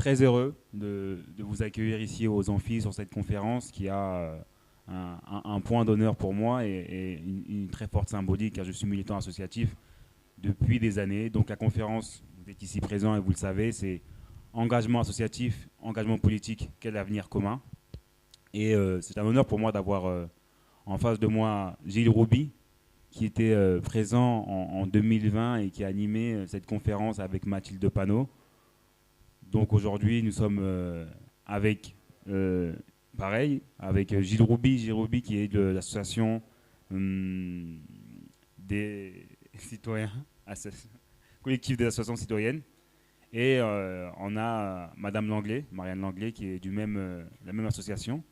très heureux de vous accueillir ici aux Amphis sur cette conférence qui a un point d'honneur pour moi et une très forte symbolique car je suis militant associatif depuis des années. Donc la conférence, vous êtes ici présent et vous le savez, c'est engagement associatif, engagement politique, quel avenir commun. Et c'est un honneur pour moi d'avoir en face de moi Gilles Rouby, qui était présent en 2020 et qui a animé cette conférence avec Mathilde Panot. Donc aujourd'hui, nous sommes avec, pareil, avec Gilles Rouby qui est de l'association des citoyens, collectif des associations citoyennes. Et on a Madame Langlais, Marianne Langlais, qui est la même association.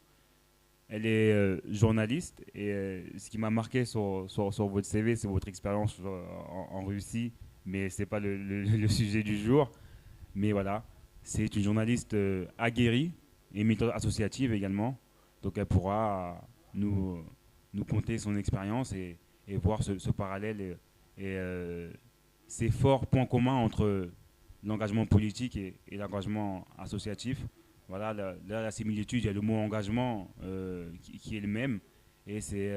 Elle est journaliste et ce qui m'a marqué sur votre CV, c'est votre expérience en Russie, mais ce n'est pas le sujet du jour. Mais voilà, c'est une journaliste aguerrie et militante associative également. Donc elle pourra nous conter son expérience et voir ce parallèle et ces forts points communs entre l'engagement politique et l'engagement associatif. Voilà, là, la similitude, il y a le mot engagement qui est le même. Et c'est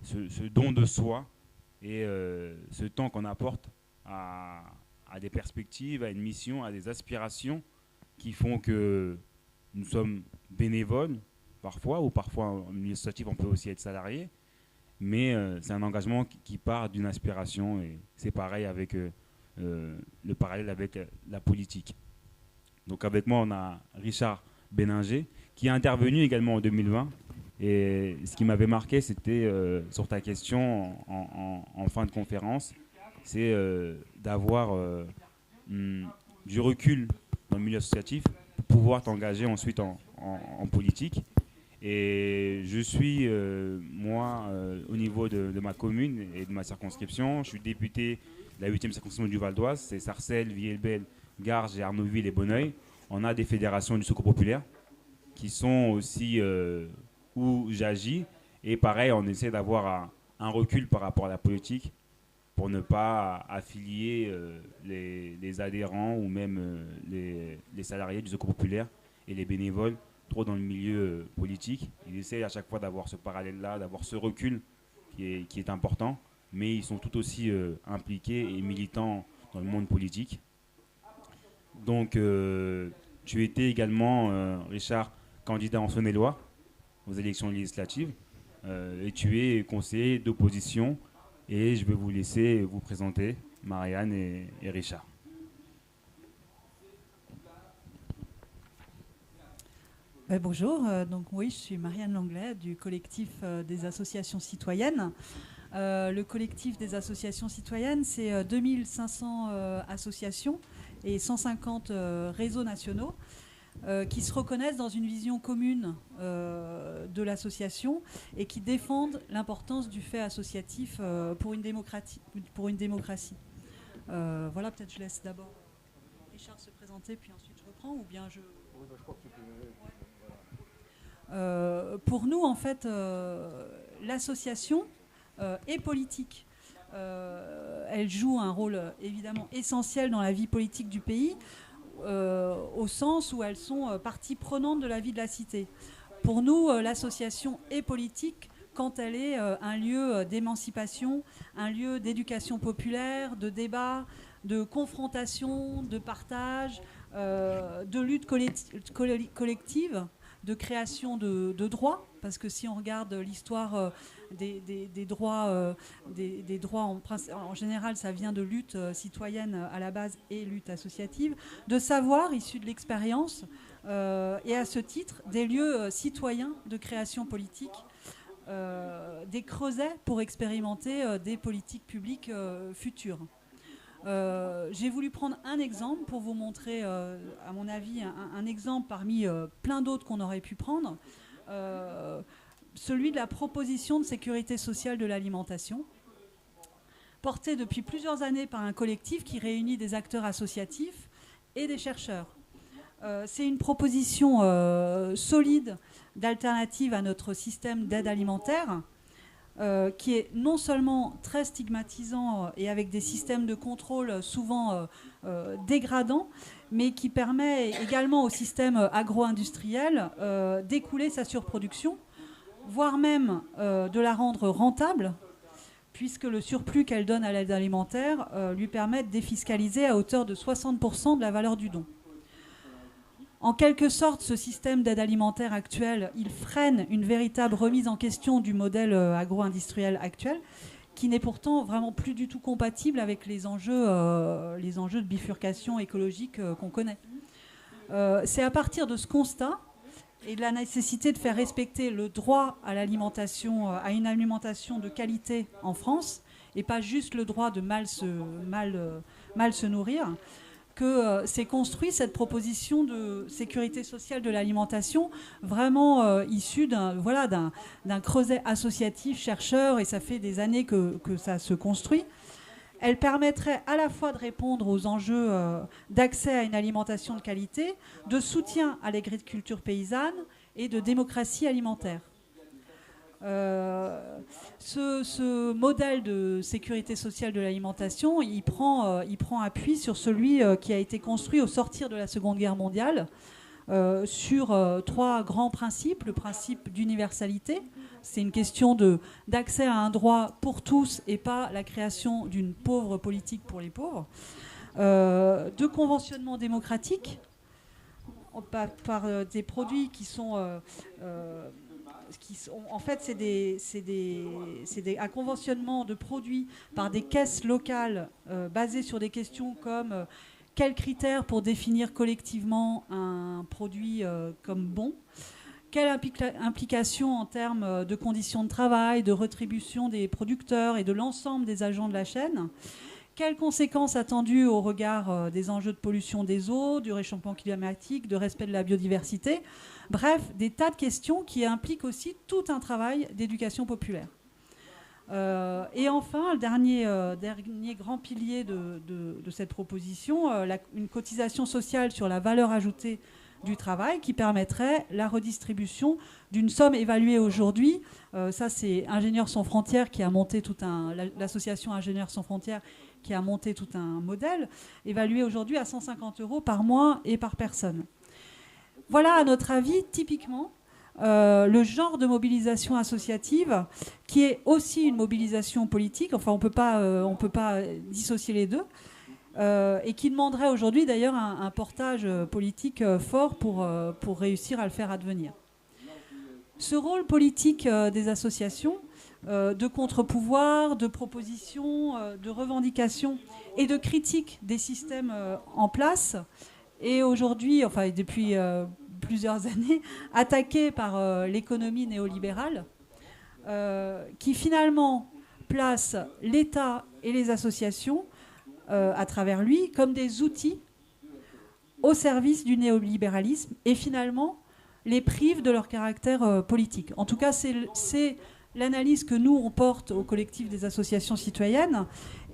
ce don de soi et ce temps qu'on apporte à des perspectives, à une mission, à des aspirations qui font que nous sommes bénévoles parfois, ou parfois en milieu associatif, on peut aussi être salarié. Mais c'est un engagement qui part d'une aspiration et c'est pareil avec le parallèle avec la politique. Donc avec moi, on a Richard Béninger, qui est intervenu également en 2020. Et ce qui m'avait marqué, c'était sur ta question en fin de conférence, c'est d'avoir du recul dans le milieu associatif pour pouvoir t'engager ensuite en politique. Et je suis, moi, au niveau de ma commune et de ma circonscription, je suis député de la 8e circonscription du Val d'Oise, c'est Sarcelles, Villers-le-Bel, Garges et Arnouville et Bonneuil. On a des fédérations du Secours populaire qui sont aussi où j'agis. Et pareil, on essaie d'avoir un recul par rapport à la politique pour ne pas affilier les adhérents ou même les salariés du Secours populaire et les bénévoles trop dans le milieu politique. Ils essaient à chaque fois d'avoir ce parallèle-là, d'avoir ce recul qui est important, mais ils sont tout aussi impliqués et militants dans le monde politique. Donc, tu étais également, Richard, candidat en Saône-et-Loire aux élections législatives et tu es conseiller d'opposition. Et je vais vous laisser vous présenter, Marianne et Richard. Bonjour, donc oui, je suis Marianne Langlais du collectif des associations citoyennes. Le collectif des associations citoyennes, c'est 2500 associations et 150 réseaux nationaux qui se reconnaissent dans une vision commune de l'association et qui défendent l'importance du fait associatif pour une démocratie. Voilà, peut-être je laisse d'abord Richard se présenter, puis ensuite je reprends, ou bien je... Oui, je crois que tu peux... pour nous, en fait, l'association est politique. Elle joue un rôle évidemment essentiel dans la vie politique du pays, au sens où elles sont partie prenante de la vie de la cité. Pour nous, l'association est politique quand elle est un lieu d'émancipation, un lieu d'éducation populaire, de débat, de confrontation, de partage, de lutte collective, de création de droits, parce que si on regarde l'histoire des droits, en général, ça vient de lutte citoyenne à la base et lutte associative, de savoir issu de l'expérience, et à ce titre, des lieux citoyens de création politique, des creusets pour expérimenter des politiques publiques futures. J'ai voulu prendre un exemple pour vous montrer, à mon avis, un exemple parmi plein d'autres qu'on aurait pu prendre, celui de la proposition de sécurité sociale de l'alimentation, portée depuis plusieurs années par un collectif qui réunit des acteurs associatifs et des chercheurs. C'est une proposition solide d'alternative à notre système d'aide alimentaire, qui est non seulement très stigmatisant et avec des systèmes de contrôle souvent dégradants, mais qui permet également au système agro-industriel d'écouler sa surproduction, voire même de la rendre rentable, puisque le surplus qu'elle donne à l'aide alimentaire lui permet de défiscaliser à hauteur de 60% de la valeur du don. En quelque sorte, ce système d'aide alimentaire actuel, il freine une véritable remise en question du modèle agro-industriel actuel, qui n'est pourtant vraiment plus du tout compatible avec les enjeux de bifurcation écologique qu'on connaît. C'est à partir de ce constat et de la nécessité de faire respecter le droit à l'alimentation, à une alimentation de qualité en France, et pas juste le droit de mal se nourrir, que s'est construit cette proposition de sécurité sociale de l'alimentation, vraiment issue d'un creuset associatif, chercheur, et ça fait des années que ça se construit. Elle permettrait à la fois de répondre aux enjeux d'accès à une alimentation de qualité, de soutien à l'agriculture paysanne et de démocratie alimentaire. Ce modèle de sécurité sociale de l'alimentation, il prend appui sur celui qui a été construit au sortir de la Seconde Guerre mondiale, sur 3 grands principes. Le principe d'universalité, c'est une question d'accès à un droit pour tous et pas la création d'une pauvre politique pour les pauvres. De conventionnement démocratique, par des produits qui sont... en fait, c'est un conventionnement de produits par des caisses locales basées sur des questions comme quels critères pour définir collectivement un produit comme bon, quelle implication en termes de conditions de travail, de rétribution des producteurs et de l'ensemble des agents de la chaîne, quelles conséquences attendues au regard des enjeux de pollution des eaux, du réchauffement climatique, de respect de la biodiversité. Bref, des tas de questions qui impliquent aussi tout un travail d'éducation populaire. Et enfin, le dernier grand pilier de cette proposition, une cotisation sociale sur la valeur ajoutée du travail qui permettrait la redistribution d'une somme évaluée aujourd'hui. Ça, c'est Ingénieurs sans frontières qui a monté l'association Ingénieurs sans frontières qui a monté tout un modèle, évalué aujourd'hui à 150 € par mois et par personne. Voilà, à notre avis, typiquement, le genre de mobilisation associative qui est aussi une mobilisation politique. Enfin, on peut pas dissocier les deux. Et qui demanderait aujourd'hui d'ailleurs un portage politique fort pour réussir à le faire advenir. Ce rôle politique des associations, de contre-pouvoir, de proposition, de revendication et de critique des systèmes en place est aujourd'hui, enfin depuis plusieurs années, attaqué par l'économie néolibérale qui finalement place l'État et les associations à travers lui comme des outils au service du néolibéralisme et finalement les prive de leur caractère politique. En tout cas, c'est l'analyse que nous, on porte au collectif des associations citoyennes.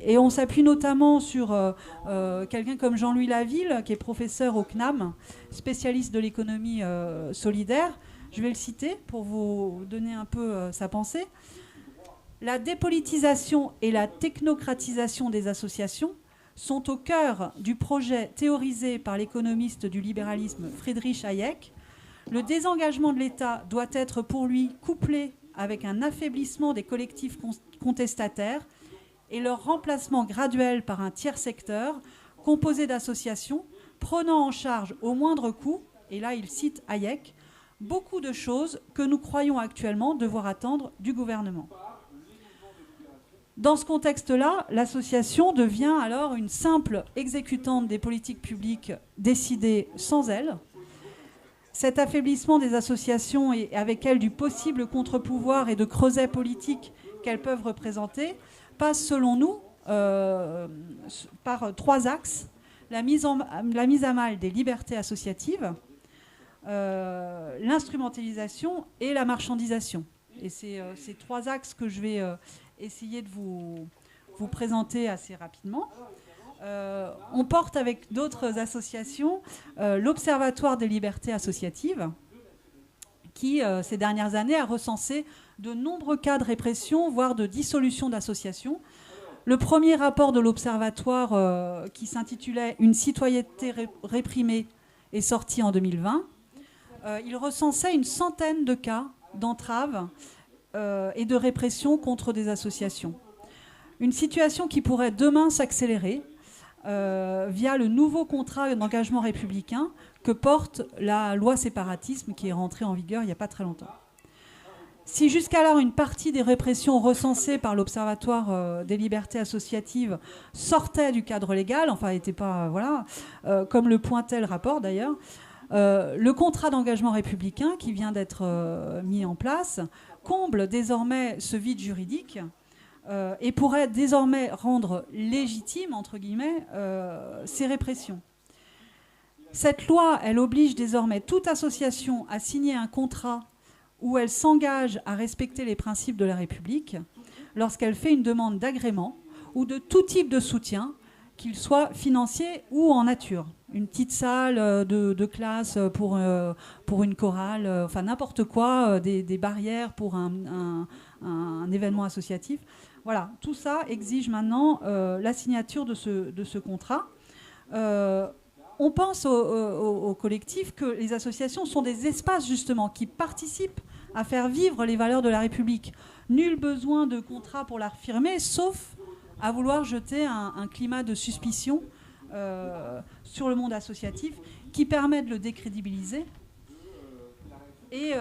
Et on s'appuie notamment sur quelqu'un comme Jean-Louis Laville, qui est professeur au CNAM, spécialiste de l'économie solidaire. Je vais le citer pour vous donner un peu sa pensée. La dépolitisation et la technocratisation des associations sont au cœur du projet théorisé par l'économiste du libéralisme Friedrich Hayek. Le désengagement de l'État doit être pour lui couplé avec un affaiblissement des collectifs contestataires et leur remplacement graduel par un tiers secteur composé d'associations prenant en charge au moindre coût, et là il cite Hayek, beaucoup de choses que nous croyons actuellement devoir attendre du gouvernement. Dans ce contexte-là, l'association devient alors une simple exécutante des politiques publiques décidées sans elle. Cet affaiblissement des associations et avec elles du possible contre-pouvoir et de creuset politique qu'elles peuvent représenter passe selon nous par 3 axes. La mise à mal des libertés associatives, l'instrumentalisation et la marchandisation. Et c'est ces 3 axes que je vais essayer de vous présenter assez rapidement. On porte avec d'autres associations l'Observatoire des libertés associatives qui, ces dernières années, a recensé de nombreux cas de répression, voire de dissolution d'associations. Le premier rapport de l'Observatoire qui s'intitulait « Une citoyenneté réprimée » est sorti en 2020. Il recensait une centaine de cas d'entrave et de répression contre des associations. Une situation qui pourrait demain s'accélérer via le nouveau contrat d'engagement républicain que porte la loi séparatisme qui est rentrée en vigueur il n'y a pas très longtemps. Si jusqu'alors une partie des répressions recensées par l'Observatoire des libertés associatives sortait du cadre légal, enfin n'était pas, comme le pointait le rapport d'ailleurs, le contrat d'engagement républicain qui vient d'être mis en place comble désormais ce vide juridique et pourrait désormais rendre légitime, entre guillemets, ces répressions. Cette loi, elle oblige désormais toute association à signer un contrat où elle s'engage à respecter les principes de la République lorsqu'elle fait une demande d'agrément ou de tout type de soutien, qu'il soit financier ou en nature. Une petite salle de classe pour une chorale, enfin n'importe quoi, des barrières pour un événement associatif. Voilà, tout ça exige maintenant la signature de ce contrat. On pense au collectif que les associations sont des espaces justement qui participent à faire vivre les valeurs de la République. Nul besoin de contrat pour l'affirmer, sauf à vouloir jeter un climat de suspicion sur le monde associatif qui permet de le décrédibiliser et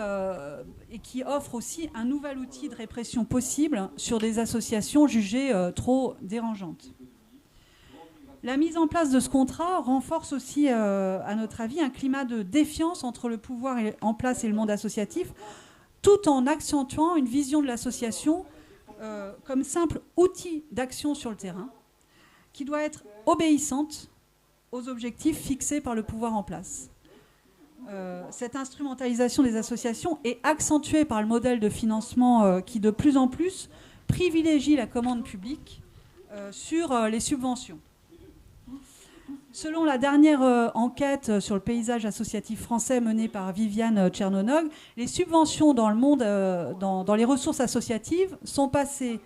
qui offre aussi un nouvel outil de répression possible sur des associations jugées trop dérangeantes. La mise en place de ce contrat renforce aussi, à notre avis, un climat de défiance entre le pouvoir en place et le monde associatif, tout en accentuant une vision de l'association comme simple outil d'action sur le terrain, qui doit être obéissante aux objectifs fixés par le pouvoir en place. Cette instrumentalisation des associations est accentuée par le modèle de financement qui, de plus en plus, privilégie la commande publique sur les subventions. Selon la dernière enquête sur le paysage associatif français menée par Viviane Tchernonog, les subventions dans le monde, dans les ressources associatives, sont passées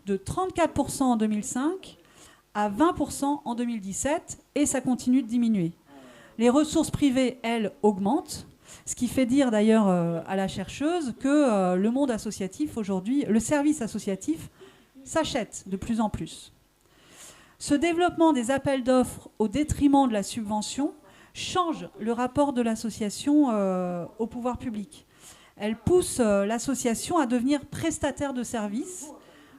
de 34% en 2005 à 20% en 2017 et ça continue de diminuer. Les ressources privées, elles, augmentent, ce qui fait dire d'ailleurs à la chercheuse que le monde associatif aujourd'hui, le service associatif, s'achète de plus en plus. Ce développement des appels d'offres au détriment de la subvention change le rapport de l'association au pouvoir public. Elle pousse l'association à devenir prestataire de services.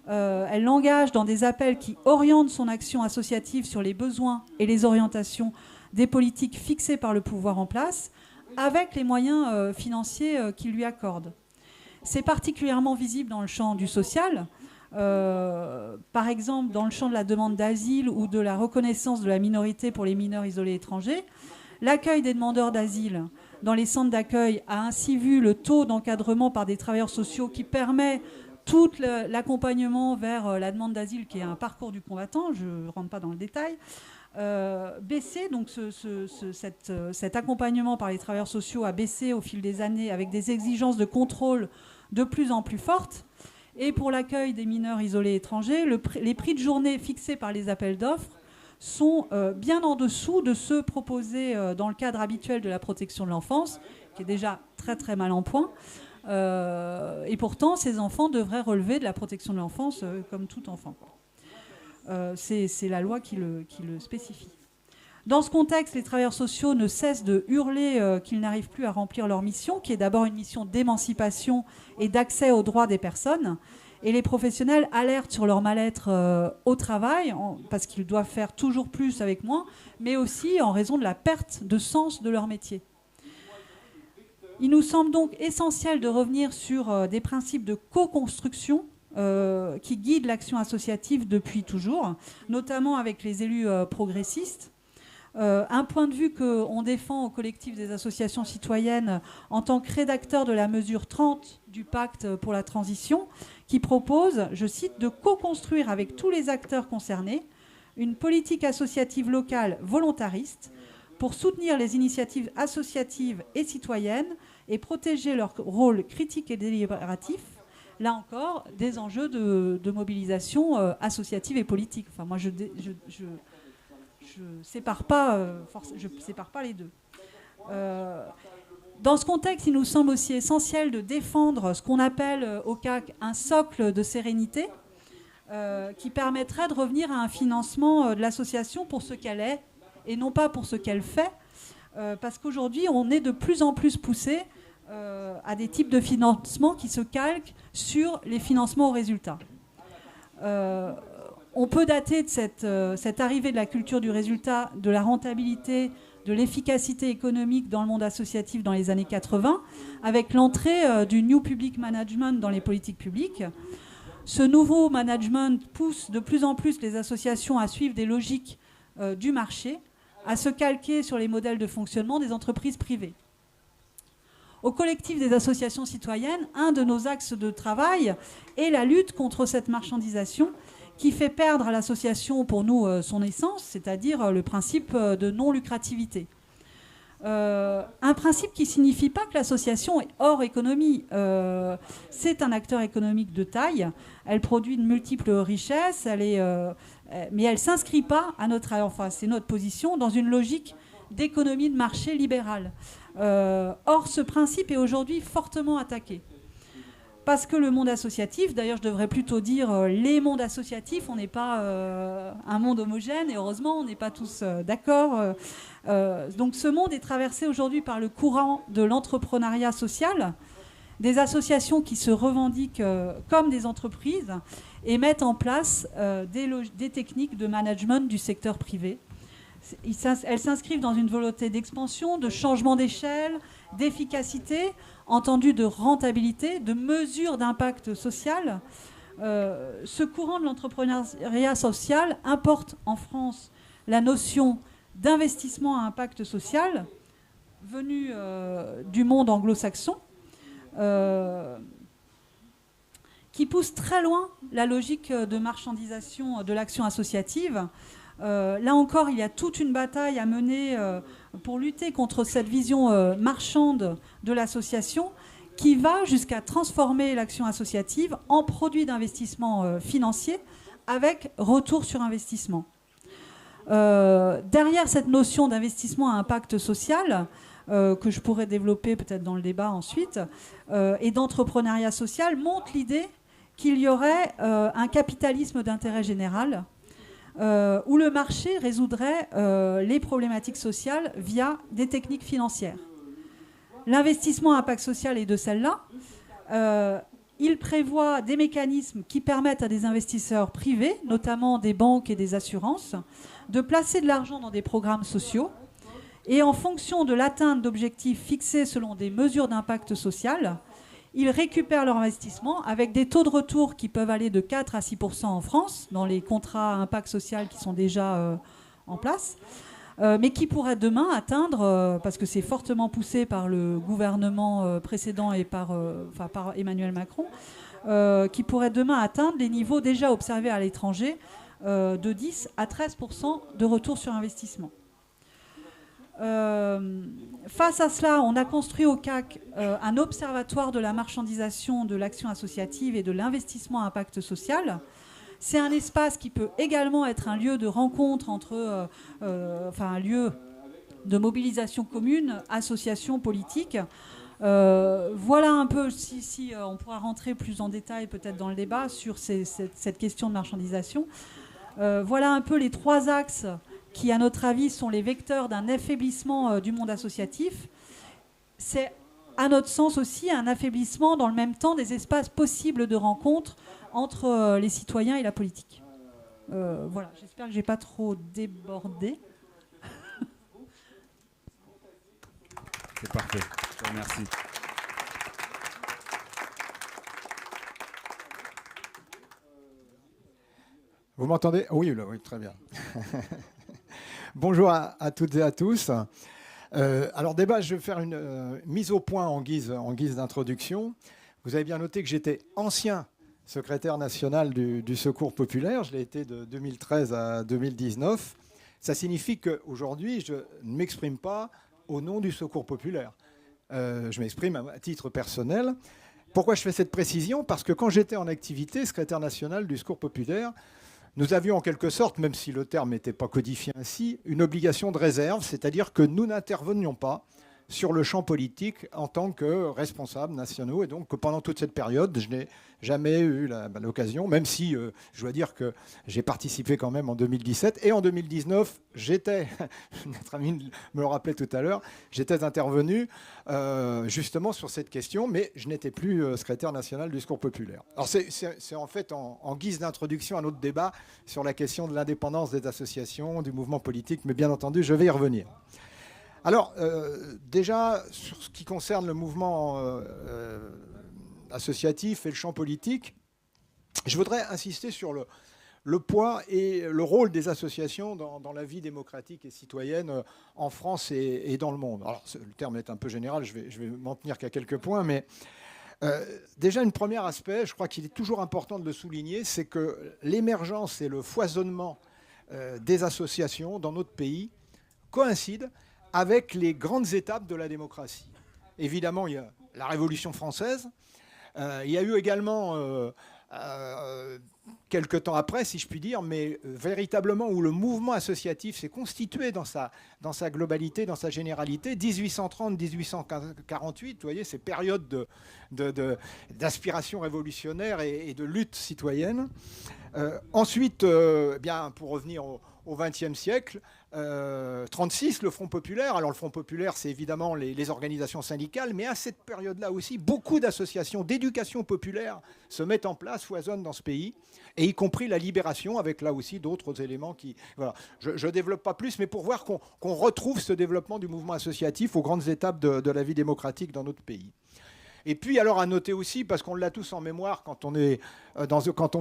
Elle l'engage dans des appels qui orientent son action associative sur les besoins et les orientations des politiques fixées par le pouvoir en place, avec les moyens financiers qu'il lui accorde. C'est particulièrement visible dans le champ du social. Par exemple, dans le champ de la demande d'asile ou de la reconnaissance de la minorité pour les mineurs isolés étrangers, l'accueil des demandeurs d'asile dans les centres d'accueil a ainsi vu le taux d'encadrement par des travailleurs sociaux qui permet tout l'accompagnement vers la demande d'asile, qui est un parcours du combattant, je ne rentre pas dans le détail, baisser. Donc cet accompagnement par les travailleurs sociaux a baissé au fil des années avec des exigences de contrôle de plus en plus fortes. Et pour l'accueil des mineurs isolés étrangers, les prix de journée fixés par les appels d'offres sont bien en dessous de ceux proposés dans le cadre habituel de la protection de l'enfance, qui est déjà très très mal en point. Et pourtant, ces enfants devraient relever de la protection de l'enfance comme tout enfant. C'est la loi qui le spécifie. Dans ce contexte, les travailleurs sociaux ne cessent de hurler qu'ils n'arrivent plus à remplir leur mission, qui est d'abord une mission d'émancipation et d'accès aux droits des personnes. Et les professionnels alertent sur leur mal-être au travail, parce qu'ils doivent faire toujours plus avec moins, mais aussi en raison de la perte de sens de leur métier. Il nous semble donc essentiel de revenir sur des principes de co-construction qui guident l'action associative depuis toujours, notamment avec les élus progressistes. Un point de vue qu'on défend au collectif des associations citoyennes en tant que rédacteur de la mesure 30 du pacte pour la transition, qui propose, je cite, de co-construire avec tous les acteurs concernés une politique associative locale volontariste pour soutenir les initiatives associatives et citoyennes et protéger leur rôle critique et délibératif, là encore, des enjeux de mobilisation associative et politique. Enfin, moi, je sépare pas les deux. Dans ce contexte, il nous semble aussi essentiel de défendre ce qu'on appelle au CAC un socle de sérénité qui permettrait de revenir à un financement de l'association pour ce qu'elle est et non pas pour ce qu'elle fait, parce qu'aujourd'hui, on est de plus en plus poussé à des types de financement qui se calquent sur les financements aux résultats. On peut dater de cette arrivée de la culture du résultat, de la rentabilité, de l'efficacité économique dans le monde associatif dans les années 80, avec l'entrée du New Public Management dans les politiques publiques. Ce nouveau management pousse de plus en plus les associations à suivre des logiques du marché, à se calquer sur les modèles de fonctionnement des entreprises privées. Au collectif des associations citoyennes, un de nos axes de travail est la lutte contre cette marchandisation qui fait perdre à l'association, pour nous, son essence, c'est-à-dire le principe de non-lucrativité. Un principe qui ne signifie pas que l'association est hors économie. C'est un acteur économique de taille. Elle produit de multiples richesses, mais elle ne s'inscrit pas, c'est notre position, dans une logique d'économie de marché libérale. Or, ce principe est aujourd'hui fortement attaqué. Parce que le monde associatif, d'ailleurs je devrais plutôt dire les mondes associatifs, on n'est pas un monde homogène et heureusement on n'est pas tous d'accord. Donc ce monde est traversé aujourd'hui par le courant de l'entrepreneuriat social, des associations qui se revendiquent comme des entreprises et mettent en place des techniques de management du secteur privé. Elles s'inscrivent dans une volonté d'expansion, de changement d'échelle, d'efficacité, entendu de rentabilité, de mesure d'impact social. Ce courant de l'entrepreneuriat social importe en France la notion d'investissement à impact social venu du monde anglo-saxon, qui pousse très loin la logique de marchandisation de l'action associative. Là encore, il y a toute une bataille à mener pour lutter contre cette vision marchande de l'association qui va jusqu'à transformer l'action associative en produit d'investissement financier avec retour sur investissement. Derrière cette notion d'investissement à impact social, que je pourrais développer peut-être dans le débat ensuite, et d'entrepreneuriat social, monte l'idée qu'il y aurait un capitalisme d'intérêt général où le marché résoudrait les problématiques sociales via des techniques financières. L'investissement à impact social est de celle-là. Il prévoit des mécanismes qui permettent à des investisseurs privés, notamment des banques et des assurances, de placer de l'argent dans des programmes sociaux et en fonction de l'atteinte d'objectifs fixés selon des mesures d'impact social, ils récupèrent leur investissement avec des taux de retour qui peuvent aller de 4 à 6% en France, dans les contrats à impact social qui sont déjà en place, mais qui pourraient demain atteindre, parce que c'est fortement poussé par le gouvernement précédent et par Emmanuel Macron, qui pourraient demain atteindre les niveaux déjà observés à l'étranger de 10 à 13% de retour sur investissement. Face à cela, on a construit au CAC un observatoire de la marchandisation de l'action associative et de l'investissement à impact social. C'est un espace qui peut également être un lieu de rencontre entre, un lieu de mobilisation commune, associations politiques. Voilà un peu, si on pourra rentrer plus en détail peut-être dans le débat sur cette question de marchandisation. Voilà un peu les trois axes qui, à notre avis, sont les vecteurs d'un affaiblissement du monde associatif. C'est, à notre sens aussi, un affaiblissement dans le même temps des espaces possibles de rencontre entre les citoyens et la politique. Voilà, j'espère que je n'ai pas trop débordé. C'est parfait, je te remercie. Vous m'entendez ? Oui, très bien. Bonjour à toutes et à tous. Alors débat, je vais faire une mise au point en guise d'introduction. Vous avez bien noté que j'étais ancien secrétaire national du Secours populaire. Je l'ai été de 2013 à 2019. Ça signifie qu'aujourd'hui, je ne m'exprime pas au nom du Secours populaire. Je m'exprime à titre personnel. Pourquoi je fais cette précision? Parce que quand j'étais en activité, secrétaire national du Secours populaire, nous avions en quelque sorte, même si le terme n'était pas codifié ainsi, une obligation de réserve, c'est-à-dire que nous n'intervenions pas sur le champ politique en tant que responsables nationaux. Et donc, pendant toute cette période, je n'ai jamais eu l'occasion, même si je dois dire que j'ai participé quand même en 2017. Et en 2019, j'étais, notre ami me le rappelait tout à l'heure, j'étais intervenu justement sur cette question, mais je n'étais plus secrétaire national du Secours populaire. Alors, c'est en fait en guise d'introduction à notre débat sur la question de l'indépendance des associations, du mouvement politique, mais bien entendu, je vais y revenir. Alors, déjà, sur ce qui concerne le mouvement associatif et le champ politique, je voudrais insister sur le poids et le rôle des associations dans la vie démocratique et citoyenne en France et dans le monde. Alors, le terme est un peu général, je vais m'en tenir qu'à quelques points, mais déjà, un premier aspect, je crois qu'il est toujours important de le souligner, c'est que l'émergence et le foisonnement des associations dans notre pays coïncident avec les grandes étapes de la démocratie. Évidemment, il y a la Révolution française. Il y a eu également, quelques temps après, si je puis dire, mais véritablement où le mouvement associatif s'est constitué dans sa globalité, dans sa généralité, 1830-1848, vous voyez, ces périodes d'aspiration révolutionnaire et de lutte citoyenne. Ensuite, bien, pour revenir au XXe siècle, 36, le Front populaire. Alors le Front populaire, c'est évidemment les organisations syndicales, mais à cette période-là aussi, beaucoup d'associations d'éducation populaire se mettent en place, foisonnent dans ce pays, et y compris la Libération, avec là aussi d'autres éléments qui... Voilà. Je ne développe pas plus, mais pour voir qu'on retrouve ce développement du mouvement associatif aux grandes étapes de la vie démocratique dans notre pays. Et puis, alors, à noter aussi, parce qu'on l'a tous en mémoire quand on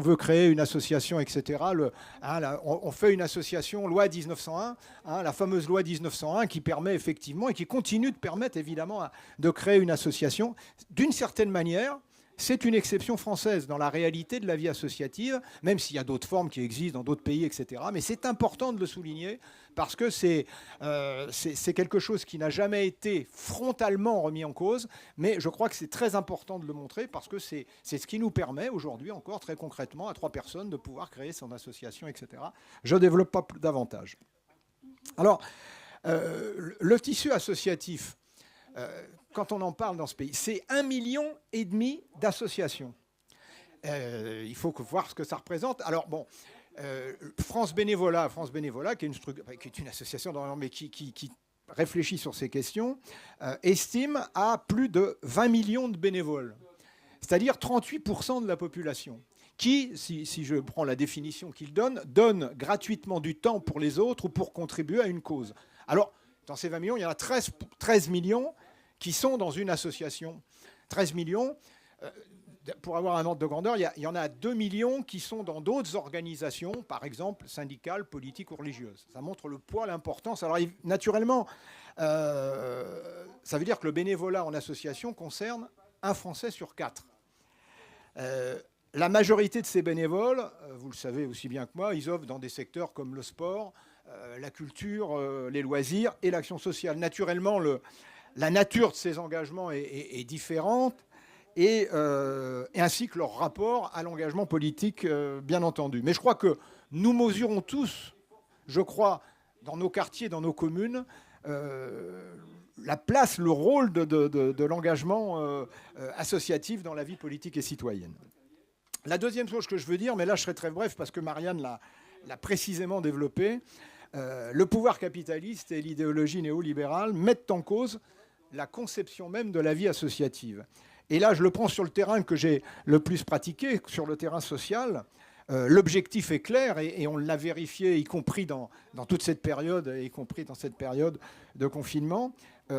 veut créer une association, etc., on fait une association, loi 1901, la fameuse loi 1901 qui permet effectivement, et qui continue de permettre évidemment de créer une association. D'une certaine manière, c'est une exception française dans la réalité de la vie associative, même s'il y a d'autres formes qui existent dans d'autres pays, etc. Mais c'est important de le souligner parce que c'est quelque chose qui n'a jamais été frontalement remis en cause, mais je crois que c'est très important de le montrer parce que c'est ce qui nous permet aujourd'hui encore très concrètement à 3 personnes de pouvoir créer son association, etc. Je ne développe pas davantage. Alors, le tissu associatif, quand on en parle dans ce pays, c'est 1,5 million d'associations. Il faut voir ce que ça représente. Alors bon, France Bénévolat, qui est une association mais qui réfléchit sur ces questions, estime à plus de 20 millions de bénévoles, c'est-à-dire 38% de la population, qui, si je prends la définition qu'il donne gratuitement du temps pour les autres ou pour contribuer à une cause. Alors, dans ces 20 millions, il y en a 13 millions qui sont dans une association. 13 millions, pour avoir un ordre de grandeur, il y en a 2 millions qui sont dans d'autres organisations, par exemple syndicales, politiques ou religieuses. Ça montre le poids, l'importance. Alors naturellement, ça veut dire que le bénévolat en association concerne 1 Français sur 4. La majorité de ces bénévoles, vous le savez aussi bien que moi, ils œuvrent dans des secteurs comme le sport, la culture, les loisirs et l'action sociale. Naturellement, la nature de ces engagements est différente, et ainsi que leur rapport à l'engagement politique, bien entendu. Mais je crois que nous mesurons tous, dans nos quartiers, dans nos communes, la place, le rôle de l'engagement associatif dans la vie politique et citoyenne. La deuxième chose que je veux dire, mais là je serai très bref parce que Marianne l'a précisément développé, le pouvoir capitaliste et l'idéologie néolibérale mettent en cause la conception même de la vie associative. Et là, je le prends sur le terrain que j'ai le plus pratiqué, sur le terrain social. L'objectif est clair et on l'a vérifié, y compris dans toute cette période, y compris dans cette période de confinement.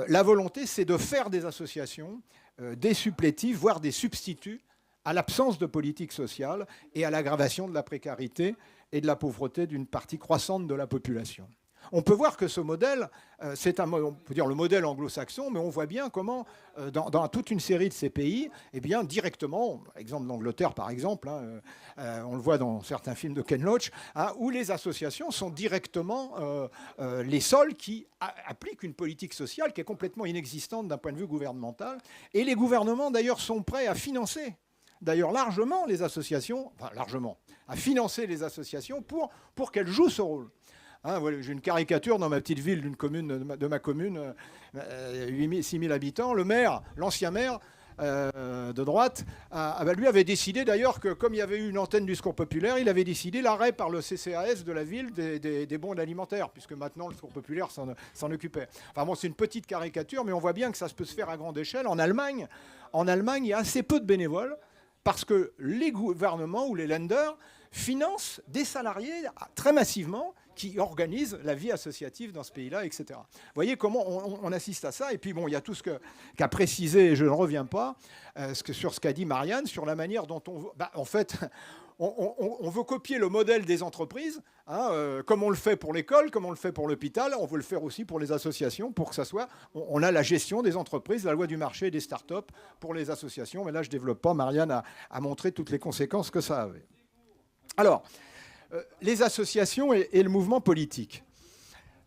La volonté, c'est de faire des associations, des supplétifs, voire des substituts à l'absence de politique sociale et à l'aggravation de la précarité et de la pauvreté d'une partie croissante de la population. On peut voir que ce modèle, c'est on peut dire le modèle anglo-saxon, mais on voit bien comment, dans toute une série de ces pays, eh bien, directement, exemple l'Angleterre par exemple, on le voit dans certains films de Ken Loach, où les associations sont directement les seules qui appliquent une politique sociale qui est complètement inexistante d'un point de vue gouvernemental. Et les gouvernements, d'ailleurs, sont prêts à financer, largement les associations, à financer les associations pour qu'elles jouent ce rôle. Voilà, j'ai une caricature dans ma petite ville de ma commune, 6 000 habitants. Le maire, l'ancien maire de droite, lui avait décidé d'ailleurs que comme il y avait eu une antenne du Secours populaire, il avait décidé l'arrêt par le CCAS de la ville des bons alimentaires, puisque maintenant le Secours populaire s'en occupait. Enfin bon, c'est une petite caricature, mais on voit bien que ça peut se faire à grande échelle. En Allemagne, il y a assez peu de bénévoles, parce que les gouvernements ou les Länder financent des salariés très massivement qui organisent la vie associative dans ce pays-là, etc. Vous voyez comment on assiste à ça. Et puis, bon, il y a tout ce qu'a précisé, et je ne reviens pas, sur ce qu'a dit Marianne, sur la manière dont en fait, on veut copier le modèle des entreprises, comme on le fait pour l'école, comme on le fait pour l'hôpital, on veut le faire aussi pour les associations, pour que ça soit... On a la gestion des entreprises, la loi du marché des start-up pour les associations, mais là, je ne développe pas. Marianne a montré toutes les conséquences que ça avait. Alors, les associations et le mouvement politique.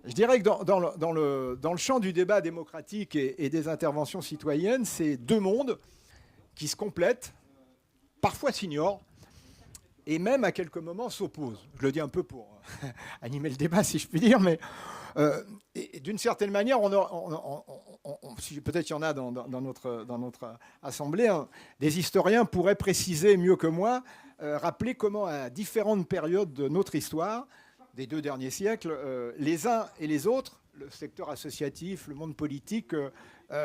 Je dirais que dans le champ du débat démocratique et des interventions citoyennes, c'est deux mondes qui se complètent, parfois s'ignorent, et même à quelques moments s'opposent. Je le dis un peu pour animer le débat, si je puis dire, mais d'une certaine manière, peut-être qu'il y en a dans notre assemblée, des historiens pourraient préciser mieux que moi, rappeler comment à différentes périodes de notre histoire, des 2 derniers siècles, les uns et les autres, le secteur associatif, le monde politique,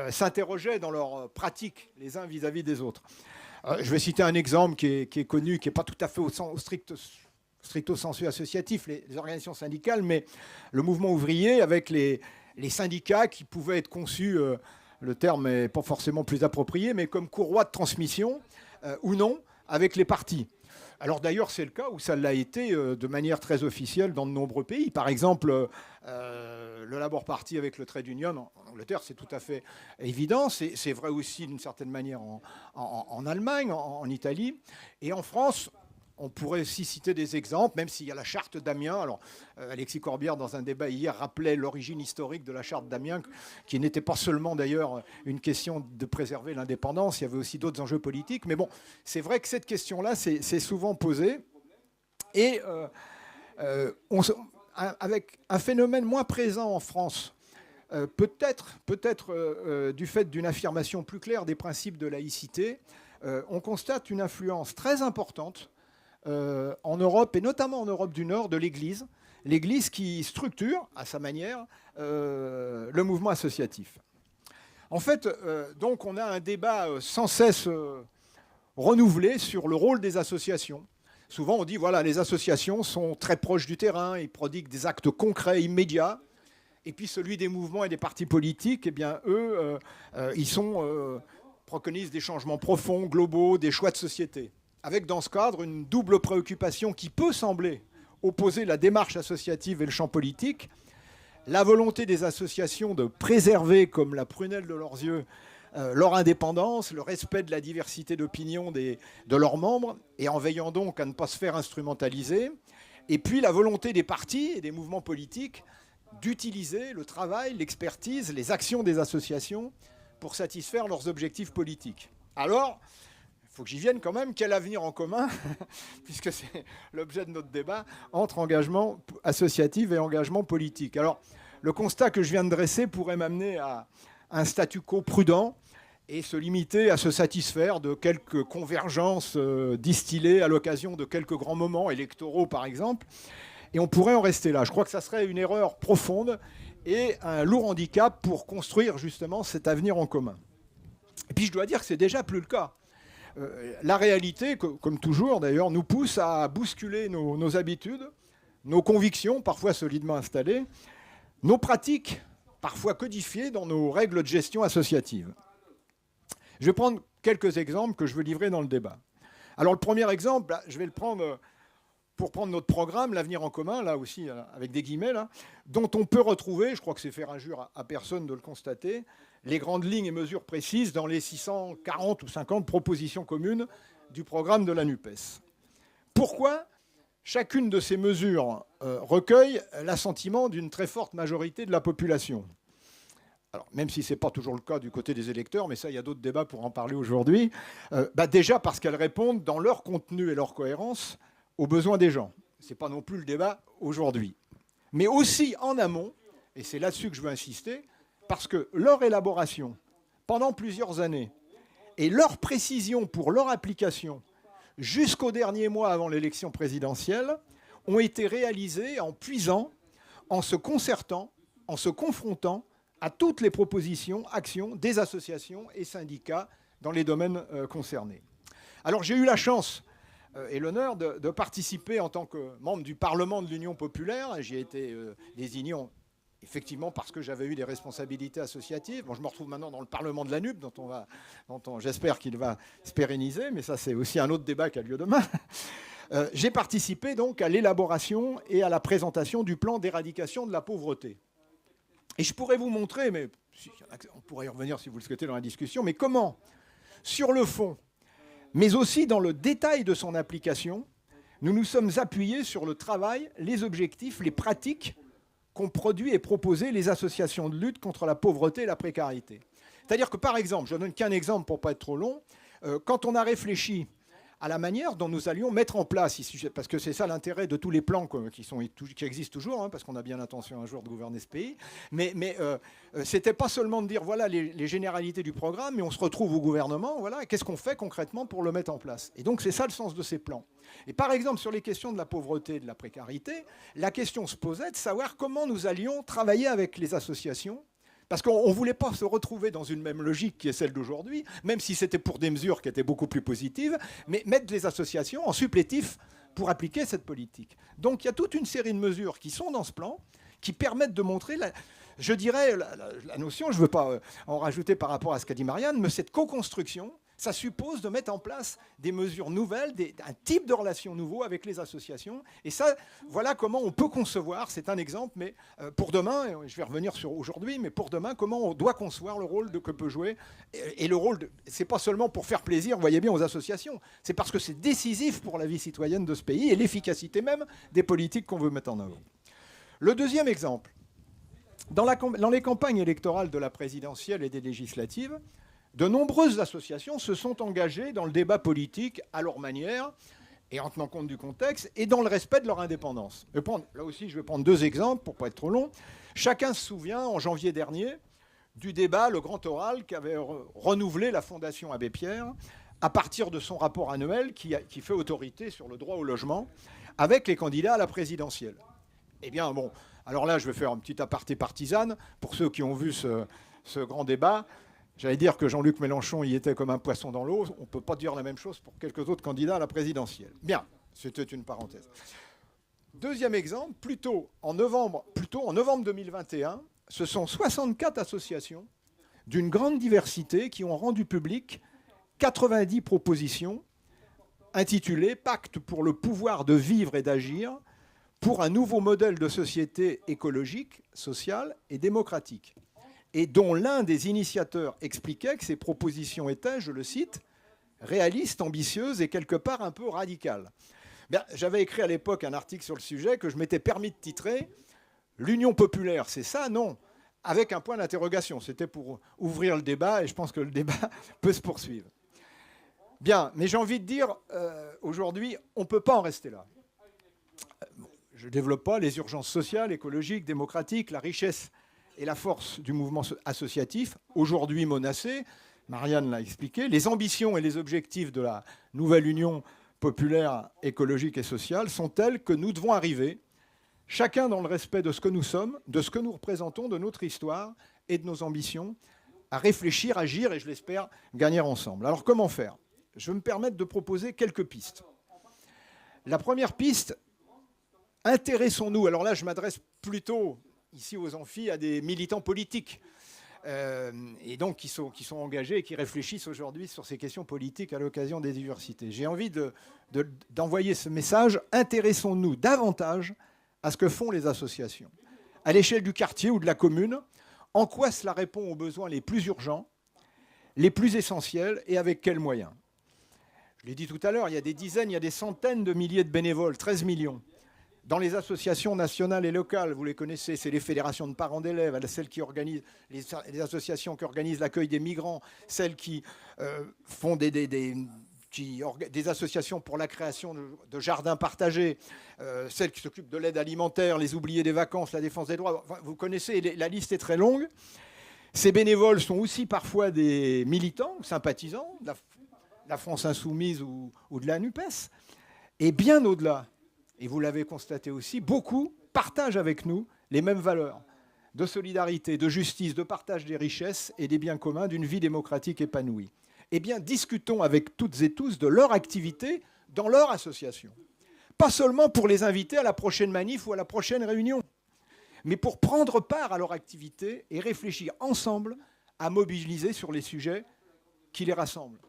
s'interrogeaient dans leur pratique les uns vis-à-vis des autres. Je vais citer un exemple qui est connu, qui n'est pas tout à fait au stricto sensu associatif, les organisations syndicales, mais le mouvement ouvrier avec les syndicats qui pouvaient être conçus, le terme n'est pas forcément plus approprié, mais comme courroie de transmission, ou non, avec les partis. Alors d'ailleurs, c'est le cas où ça l'a été de manière très officielle dans de nombreux pays. Par exemple, le Labour Party avec le Trade Union en Angleterre, c'est tout à fait évident. C'est vrai aussi d'une certaine manière en Allemagne, en Italie. Et en France, on pourrait aussi citer des exemples, même s'il y a la charte d'Amiens. Alors, Alexis Corbière, dans un débat hier, rappelait l'origine historique de la charte d'Amiens, qui n'était pas seulement d'ailleurs une question de préserver l'indépendance, il y avait aussi d'autres enjeux politiques. Mais bon, c'est vrai que cette question-là, c'est souvent posée. Et avec un phénomène moins présent en France, peut-être du fait d'une affirmation plus claire des principes de laïcité, on constate une influence très importante en Europe, et notamment en Europe du Nord, de l'Église. L'Église qui structure, à sa manière, le mouvement associatif. En fait, donc, on a un débat sans cesse renouvelé sur le rôle des associations. Souvent, on dit, voilà, les associations sont très proches du terrain, ils prodiguent des actes concrets, immédiats. Et puis, celui des mouvements et des partis politiques, eh bien, eux, préconisent des changements profonds, globaux, des choix de société. Avec, dans ce cadre, une double préoccupation qui peut sembler opposer la démarche associative et le champ politique, la volonté des associations de préserver, comme la prunelle de leurs yeux, leur indépendance, le respect de la diversité d'opinions de leurs membres, et en veillant donc à ne pas se faire instrumentaliser, et puis la volonté des partis et des mouvements politiques d'utiliser le travail, l'expertise, les actions des associations pour satisfaire leurs objectifs politiques. Alors, il faut que j'y vienne quand même, quel avenir en commun, puisque c'est l'objet de notre débat, entre engagement associatif et engagement politique. Alors, le constat que je viens de dresser pourrait m'amener à un statu quo prudent et se limiter à se satisfaire de quelques convergences distillées à l'occasion de quelques grands moments électoraux, par exemple, et on pourrait en rester là. Je crois que ça serait une erreur profonde et un lourd handicap pour construire justement cet avenir en commun. Et puis, je dois dire que c'est déjà plus le cas. La réalité, comme toujours d'ailleurs, nous pousse à bousculer nos habitudes, nos convictions, parfois solidement installées, nos pratiques, parfois codifiées dans nos règles de gestion associative. Je vais prendre quelques exemples que je veux livrer dans le débat. Alors le premier exemple, je vais le prendre pour prendre notre programme, l'avenir en commun, là aussi, avec des guillemets, là, dont on peut retrouver, je crois que c'est faire injure à personne de le constater, les grandes lignes et mesures précises dans les 640 ou 50 propositions communes du programme de la NUPES. Pourquoi chacune de ces mesures recueille l'assentiment d'une très forte majorité de la population? Alors, même si ce n'est pas toujours le cas du côté des électeurs, mais ça, il y a d'autres débats pour en parler aujourd'hui. Déjà parce qu'elles répondent dans leur contenu et leur cohérence aux besoins des gens. Ce n'est pas non plus le débat aujourd'hui. Mais aussi en amont, et c'est là-dessus que je veux insister, parce que leur élaboration, pendant plusieurs années, et leur précision pour leur application, jusqu'au dernier mois avant l'élection présidentielle, ont été réalisées en puisant, en se concertant, en se confrontant à toutes les propositions, actions des associations et syndicats dans les domaines concernés. Alors j'ai eu la chance et l'honneur de participer en tant que membre du Parlement de l'Union populaire. J'y ai été désigné effectivement parce que j'avais eu des responsabilités associatives. Bon, je me retrouve maintenant dans le Parlement de la NUP, dont j'espère qu'il va se pérenniser, mais ça c'est aussi un autre débat qui a lieu demain. J'ai participé donc à l'élaboration et à la présentation du plan d'éradication de la pauvreté. Et je pourrais vous montrer, mais on pourrait y revenir si vous le souhaitez dans la discussion, mais comment, sur le fond, mais aussi dans le détail de son application, nous nous sommes appuyés sur le travail, les objectifs, les pratiques qu'ont produit et proposé les associations de lutte contre la pauvreté et la précarité. C'est-à-dire que, par exemple, je ne donne qu'un exemple pour ne pas être trop long, quand on a réfléchi à la manière dont nous allions mettre en place, parce que c'est ça l'intérêt de tous les plans qui existent toujours, parce qu'on a bien l'intention un jour de gouverner ce pays, mais c'était pas seulement de dire voilà les généralités du programme, mais on se retrouve au gouvernement, voilà, qu'est-ce qu'on fait concrètement pour le mettre en place. Et donc c'est ça le sens de ces plans. Et par exemple, sur les questions de la pauvreté et de la précarité, la question se posait de savoir comment nous allions travailler avec les associations. Parce qu'on ne voulait pas se retrouver dans une même logique qui est celle d'aujourd'hui, même si c'était pour des mesures qui étaient beaucoup plus positives, mais mettre les associations en supplétif pour appliquer cette politique. Donc il y a toute une série de mesures qui sont dans ce plan, qui permettent de montrer, je dirais, la notion, je ne veux pas en rajouter par rapport à ce qu'a dit Marianne, mais cette co-construction, ça suppose de mettre en place des mesures nouvelles, un type de relation nouveau avec les associations. Et ça, voilà comment on peut concevoir, c'est un exemple, mais pour demain, je vais revenir sur aujourd'hui, mais pour demain, comment on doit concevoir le rôle que peut jouer. Et le rôle, c'est pas seulement pour faire plaisir, vous voyez bien, aux associations, c'est parce que c'est décisif pour la vie citoyenne de ce pays et l'efficacité même des politiques qu'on veut mettre en œuvre. Le deuxième exemple, dans les campagnes électorales de la présidentielle et des législatives, de nombreuses associations se sont engagées dans le débat politique à leur manière et en tenant compte du contexte et dans le respect de leur indépendance. Là aussi, je vais prendre deux exemples pour ne pas être trop long. Chacun se souvient, en janvier dernier, du débat, le grand oral, qu'avait renouvelé la Fondation Abbé Pierre à partir de son rapport annuel qui fait autorité sur le droit au logement avec les candidats à la présidentielle. Eh bien, bon, alors là, je vais faire un petit aparté partisane pour ceux qui ont vu ce grand débat. J'allais dire que Jean-Luc Mélenchon y était comme un poisson dans l'eau. On ne peut pas dire la même chose pour quelques autres candidats à la présidentielle. Bien, c'était une parenthèse. Deuxième exemple, plutôt en novembre 2021, ce sont 64 associations d'une grande diversité qui ont rendu public 90 propositions intitulées « Pacte pour le pouvoir de vivre et d'agir pour un nouveau modèle de société écologique, sociale et démocratique ». Et dont l'un des initiateurs expliquait que ces propositions étaient, je le cite, réalistes, ambitieuses et quelque part un peu radicales. Bien, j'avais écrit à l'époque un article sur le sujet que je m'étais permis de titrer « L'Union populaire, c'est ça? Non ?» avec un point d'interrogation. C'était pour ouvrir le débat et je pense que le débat peut se poursuivre. Bien, mais j'ai envie de dire, aujourd'hui, on ne peut pas en rester là. Je ne développe pas les urgences sociales, écologiques, démocratiques, la richesse et la force du mouvement associatif, aujourd'hui menacé, Marianne l'a expliqué, les ambitions et les objectifs de la nouvelle Union populaire, écologique et sociale sont tels que nous devons arriver, chacun dans le respect de ce que nous sommes, de ce que nous représentons, de notre histoire et de nos ambitions, à réfléchir, agir et, je l'espère, gagner ensemble. Alors comment faire? Je vais me permettre de proposer quelques pistes. La première piste, intéressons-nous, alors là je m'adresse plutôt ici aux amphis, à des militants politiques. et donc qui sont engagés et qui réfléchissent aujourd'hui sur ces questions politiques à l'occasion des diversités. J'ai envie d'envoyer ce message: intéressons-nous davantage à ce que font les associations. À l'échelle du quartier ou de la commune, en quoi cela répond aux besoins les plus urgents, les plus essentiels, et avec quels moyens. Je l'ai dit tout à l'heure, il y a des dizaines, il y a des centaines de milliers de bénévoles, 13 millions. Dans les associations nationales et locales, vous les connaissez, c'est les fédérations de parents d'élèves, celles qui organisent, les associations qui organisent l'accueil des migrants, celles qui font des associations pour la création de jardins partagés, celles qui s'occupent de l'aide alimentaire, les oubliés des vacances, la défense des droits. Enfin, vous connaissez, la liste est très longue. Ces bénévoles sont aussi parfois des militants, sympathisants de la France insoumise ou de la NUPES. Et bien au-delà, et vous l'avez constaté aussi, beaucoup partagent avec nous les mêmes valeurs de solidarité, de justice, de partage des richesses et des biens communs d'une vie démocratique épanouie. Eh bien, discutons avec toutes et tous de leur activité dans leur association. Pas seulement pour les inviter à la prochaine manif ou à la prochaine réunion, mais pour prendre part à leur activité et réfléchir ensemble à mobiliser sur les sujets qui les rassemblent.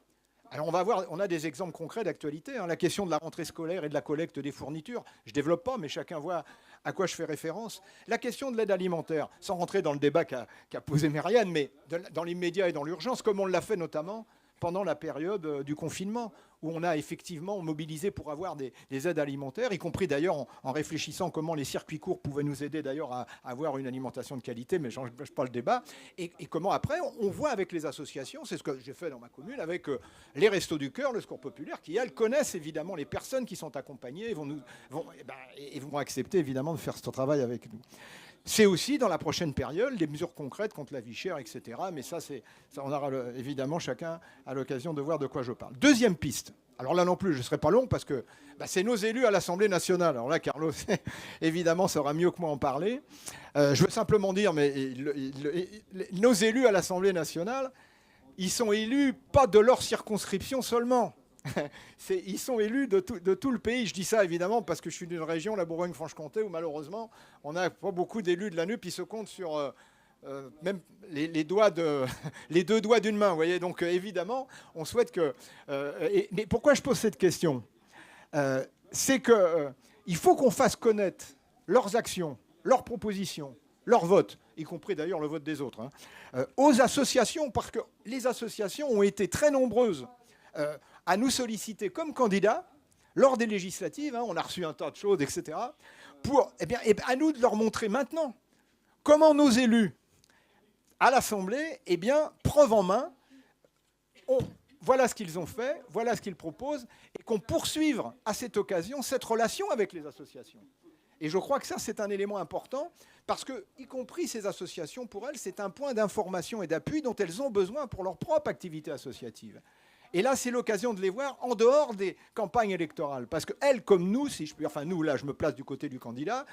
Alors on a des exemples concrets d'actualité, la question de la rentrée scolaire et de la collecte des fournitures. Je ne développe pas, mais chacun voit à quoi je fais référence. La question de l'aide alimentaire, sans rentrer dans le débat qu'a posé Myriam, mais dans l'immédiat et dans l'urgence, comme on l'a fait notamment pendant la période du confinement, où on a effectivement mobilisé pour avoir des aides alimentaires, y compris d'ailleurs en réfléchissant comment les circuits courts pouvaient nous aider d'ailleurs à avoir une alimentation de qualité, mais je ne change pas le débat, et comment après on voit avec les associations, c'est ce que j'ai fait dans ma commune, avec les Restos du Cœur, le Secours Populaire, qui elles connaissent évidemment les personnes qui sont accompagnées et vont accepter évidemment de faire ce travail avec nous. C'est aussi, dans la prochaine période, des mesures concrètes contre la vie chère, etc. Mais ça on aura évidemment chacun à l'occasion de voir de quoi je parle. Deuxième piste. Alors là non plus, je ne serai pas long parce que c'est nos élus à l'Assemblée nationale. Alors là, Carlos, évidemment, saura mieux que moi en parler. Je veux simplement dire, mais nos élus à l'Assemblée nationale, ils sont élus pas de leur circonscription seulement. Ils sont élus de tout le pays. Je dis ça évidemment parce que je suis d'une région, la Bourgogne-Franche-Comté, où malheureusement on n'a pas beaucoup d'élus de la NUP. Ils se comptent sur même les deux doigts d'une main. Vous voyez, donc évidemment, on souhaite que. Mais pourquoi je pose cette question ? C'est qu'il faut qu'on fasse connaître leurs actions, leurs propositions, leurs votes, y compris d'ailleurs le vote des autres, aux associations, parce que les associations ont été très nombreuses à nous solliciter comme candidats lors des législatives, on a reçu un tas de choses, etc., pour, à nous de leur montrer maintenant comment nos élus à l'Assemblée, preuve en main, voilà ce qu'ils ont fait, voilà ce qu'ils proposent, et qu'on poursuive à cette occasion cette relation avec les associations. Et je crois que ça, c'est un élément important, parce que, y compris ces associations, pour elles, c'est un point d'information et d'appui dont elles ont besoin pour leur propre activité associative. Et là, c'est l'occasion de les voir en dehors des campagnes électorales. Parce qu'elles, comme nous, si je puis, enfin nous, là, je me place du côté du candidat,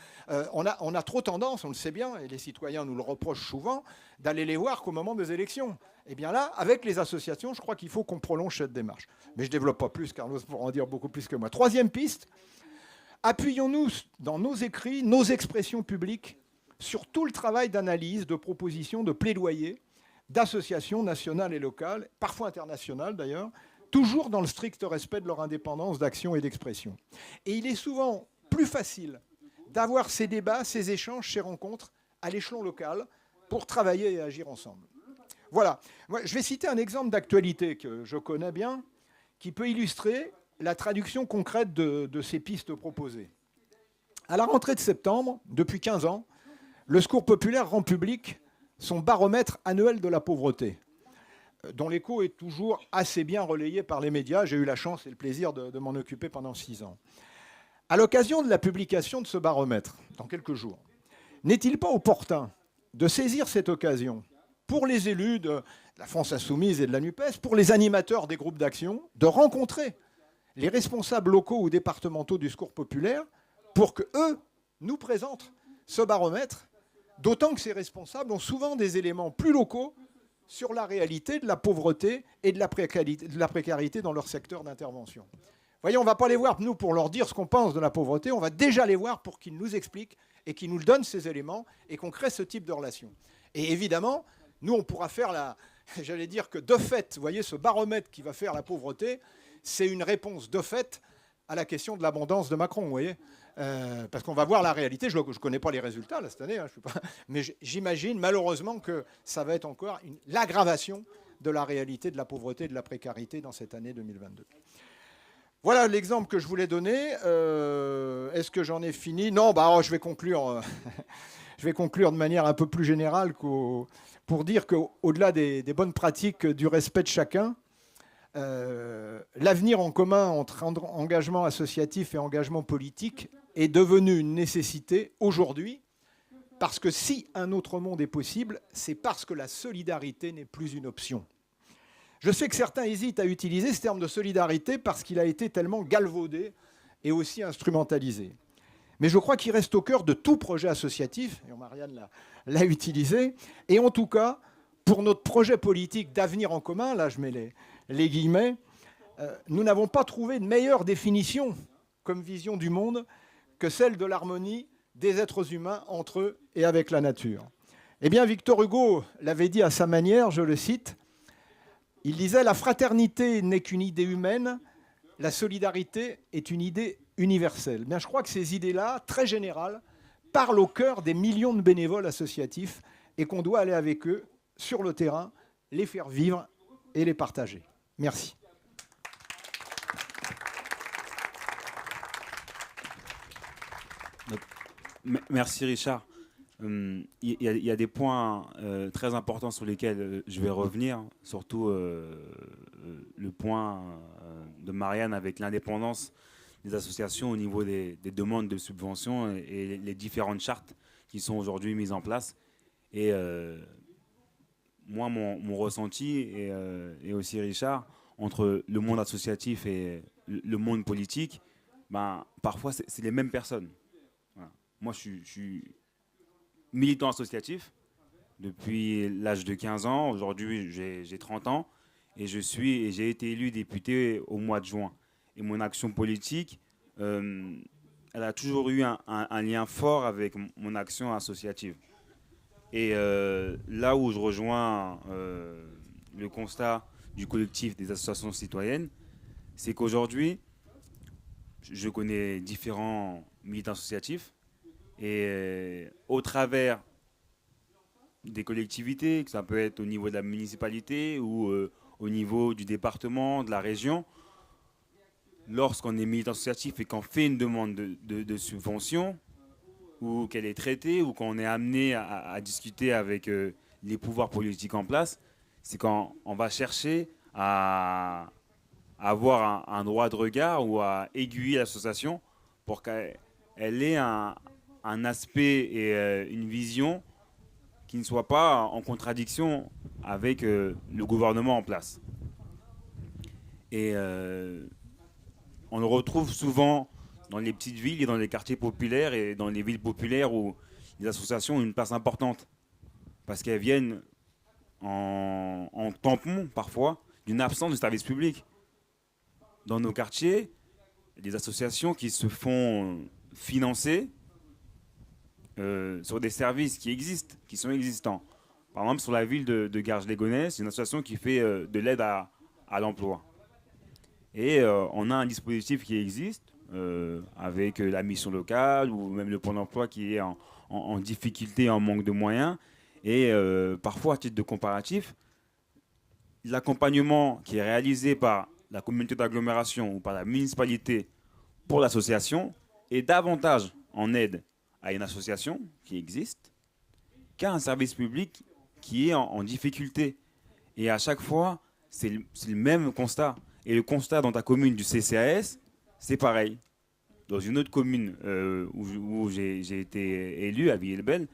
on a trop tendance, on le sait bien, et les citoyens nous le reprochent souvent, d'aller les voir qu'au moment des élections. Eh bien là, avec les associations, je crois qu'il faut qu'on prolonge cette démarche. Mais je ne développe pas plus, Carlos pourra en dire beaucoup plus que moi. Troisième piste, appuyons-nous dans nos écrits, nos expressions publiques, sur tout le travail d'analyse, de proposition, de plaidoyer, d'associations nationales et locales, parfois internationales d'ailleurs, toujours dans le strict respect de leur indépendance d'action et d'expression. Et il est souvent plus facile d'avoir ces débats, ces échanges, ces rencontres à l'échelon local pour travailler et agir ensemble. Voilà. Moi, je vais citer un exemple d'actualité que je connais bien, qui peut illustrer la traduction concrète de ces pistes proposées. À la rentrée de septembre, depuis 15 ans, le Secours Populaire rend public son baromètre annuel de la pauvreté, dont l'écho est toujours assez bien relayé par les médias. J'ai eu la chance et le plaisir de m'en occuper pendant 6 ans. À l'occasion de la publication de ce baromètre, dans quelques jours, n'est-il pas opportun de saisir cette occasion pour les élus de la France insoumise et de la NUPES, pour les animateurs des groupes d'action, de rencontrer les responsables locaux ou départementaux du Secours Populaire pour qu'eux nous présentent ce baromètre, d'autant que ces responsables ont souvent des éléments plus locaux sur la réalité de la pauvreté et de la précarité dans leur secteur d'intervention. Voyez, on ne va pas les voir, nous, pour leur dire ce qu'on pense de la pauvreté, on va déjà les voir pour qu'ils nous expliquent et qu'ils nous donnent ces éléments et qu'on crée ce type de relation. Et évidemment, Nous, on pourra faire j'allais dire que de fait, vous voyez, ce baromètre qui va faire la pauvreté, c'est une réponse de fait à la question de l'abondance de Macron, vous voyez. Parce qu'on va voir la réalité. Je ne connais pas les résultats là, cette année, mais j'imagine malheureusement que ça va être encore l'aggravation de la réalité de la pauvreté et de la précarité dans cette année 2022. Voilà l'exemple que je voulais donner. Est-ce que j'en ai fini? Non, je vais conclure. Je vais conclure de manière un peu plus générale pour dire qu'au-delà des bonnes pratiques du respect de chacun, l'avenir en commun entre engagement associatif et engagement politique est devenu une nécessité aujourd'hui, parce que si un autre monde est possible, c'est parce que la solidarité n'est plus une option. Je sais que certains hésitent à utiliser ce terme de solidarité parce qu'il a été tellement galvaudé et aussi instrumentalisé. Mais je crois qu'il reste au cœur de tout projet associatif, et Marianne l'a utilisé, et en tout cas, pour notre projet politique d'avenir en commun, là je mets les guillemets, nous n'avons pas trouvé de meilleure définition comme vision du monde que celle de l'harmonie des êtres humains entre eux et avec la nature. Eh bien, Victor Hugo l'avait dit à sa manière, je le cite, il disait « La fraternité n'est qu'une idée humaine, la solidarité est une idée universelle ». Bien, je crois que ces idées-là, très générales, parlent au cœur des millions de bénévoles associatifs et qu'on doit aller avec eux sur le terrain, les faire vivre et les partager. Merci. Merci Richard. Il y a des points très importants sur lesquels je vais revenir, surtout le point de Marianne avec l'indépendance des associations au niveau des demandes de subventions et les différentes chartes qui sont aujourd'hui mises en place. Et moi, mon ressenti, et aussi Richard, entre le monde associatif et le monde politique, parfois c'est les mêmes personnes. Voilà. Moi, je suis militant associatif depuis l'âge de 15 ans. Aujourd'hui, j'ai 30 ans et j'ai été élu député au mois de juin. Et mon action politique, elle a toujours eu un lien fort avec mon action associative. Et là où je rejoins le constat du collectif des associations citoyennes, c'est qu'aujourd'hui, je connais différents militants associatifs et au travers des collectivités, que ça peut être au niveau de la municipalité ou au niveau du département, de la région, lorsqu'on est militant associatif et qu'on fait une demande de subvention, ou qu'elle est traitée, ou qu'on est amené à discuter avec les pouvoirs politiques en place, c'est quand on va chercher à avoir un droit de regard ou à aiguiller l'association pour qu'elle ait un aspect et une vision qui ne soient pas en contradiction avec le gouvernement en place. Et on le retrouve souvent dans les petites villes et dans les quartiers populaires et dans les villes populaires où les associations ont une place importante parce qu'elles viennent en tampon parfois d'une absence de service public. Dans nos quartiers, il y a des associations qui se font financer sur des services qui existent, qui sont existants. Par exemple, sur la ville de Garges-les-Gonesse, c'est une association qui fait de l'aide à l'emploi. Et on a un dispositif qui existe avec la mission locale ou même le Pôle emploi qui est en difficulté, en manque de moyens. Et parfois, à titre de comparatif, l'accompagnement qui est réalisé par la communauté d'agglomération ou par la municipalité pour l'association est davantage en aide à une association qui existe qu'à un service public qui est en difficulté. Et à chaque fois, c'est le même constat. Et le constat dans ta commune du CCAS, c'est pareil. Dans une autre commune où j'ai été élu, à Villers-le-Bel,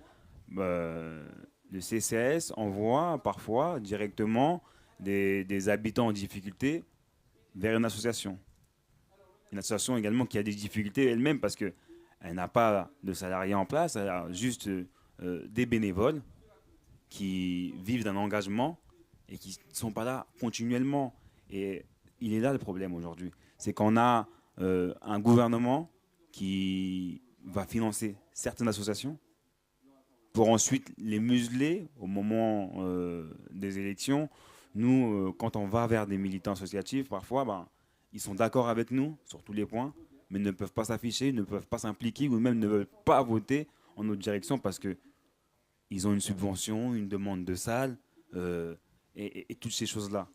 le CCAS envoie parfois directement des habitants en difficulté vers une association. Une association également qui a des difficultés elle-même parce qu'elle n'a pas de salariés en place, elle a juste des bénévoles qui vivent d'un engagement et qui ne sont pas là continuellement. Et il est là le problème aujourd'hui. C'est qu'on a un gouvernement qui va financer certaines associations pour ensuite les museler au moment des élections. Nous, quand on va vers des militants associatifs, parfois, ils sont d'accord avec nous sur tous les points, mais ne peuvent pas s'afficher, ne peuvent pas s'impliquer ou même ne veulent pas voter en notre direction parce qu'ils ont une subvention, une demande de salle et toutes ces choses-là.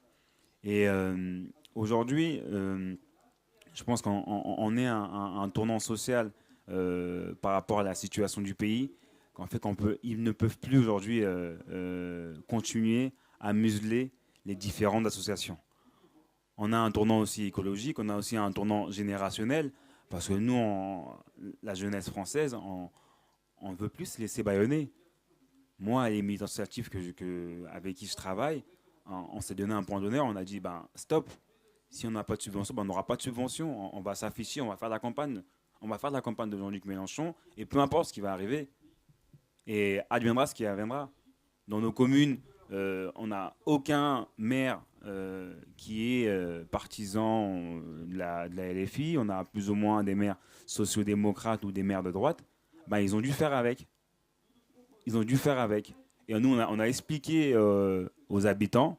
Et aujourd'hui, je pense qu'on est un tournant social par rapport à la situation du pays, qu'en fait, ils ne peuvent plus aujourd'hui continuer à museler les différentes associations. On a un tournant aussi écologique, on a aussi un tournant générationnel, parce que nous, la jeunesse française, on ne veut plus se laisser bâillonner. Moi et les militants associatifs avec qui je travaille, on s'est donné un point d'honneur, on a dit stop, si on n'a pas de subvention, on n'aura pas de subvention, on va s'afficher, on va faire la campagne. On va faire la campagne de Jean-Luc Mélenchon, et peu importe ce qui va arriver, et adviendra ce qui adviendra. Dans nos communes, on n'a aucun maire qui est partisan de la LFI. On a plus ou moins des maires sociodémocrates ou des maires de droite. Ils ont dû faire avec. Ils ont dû faire avec. Et nous, on a expliqué aux habitants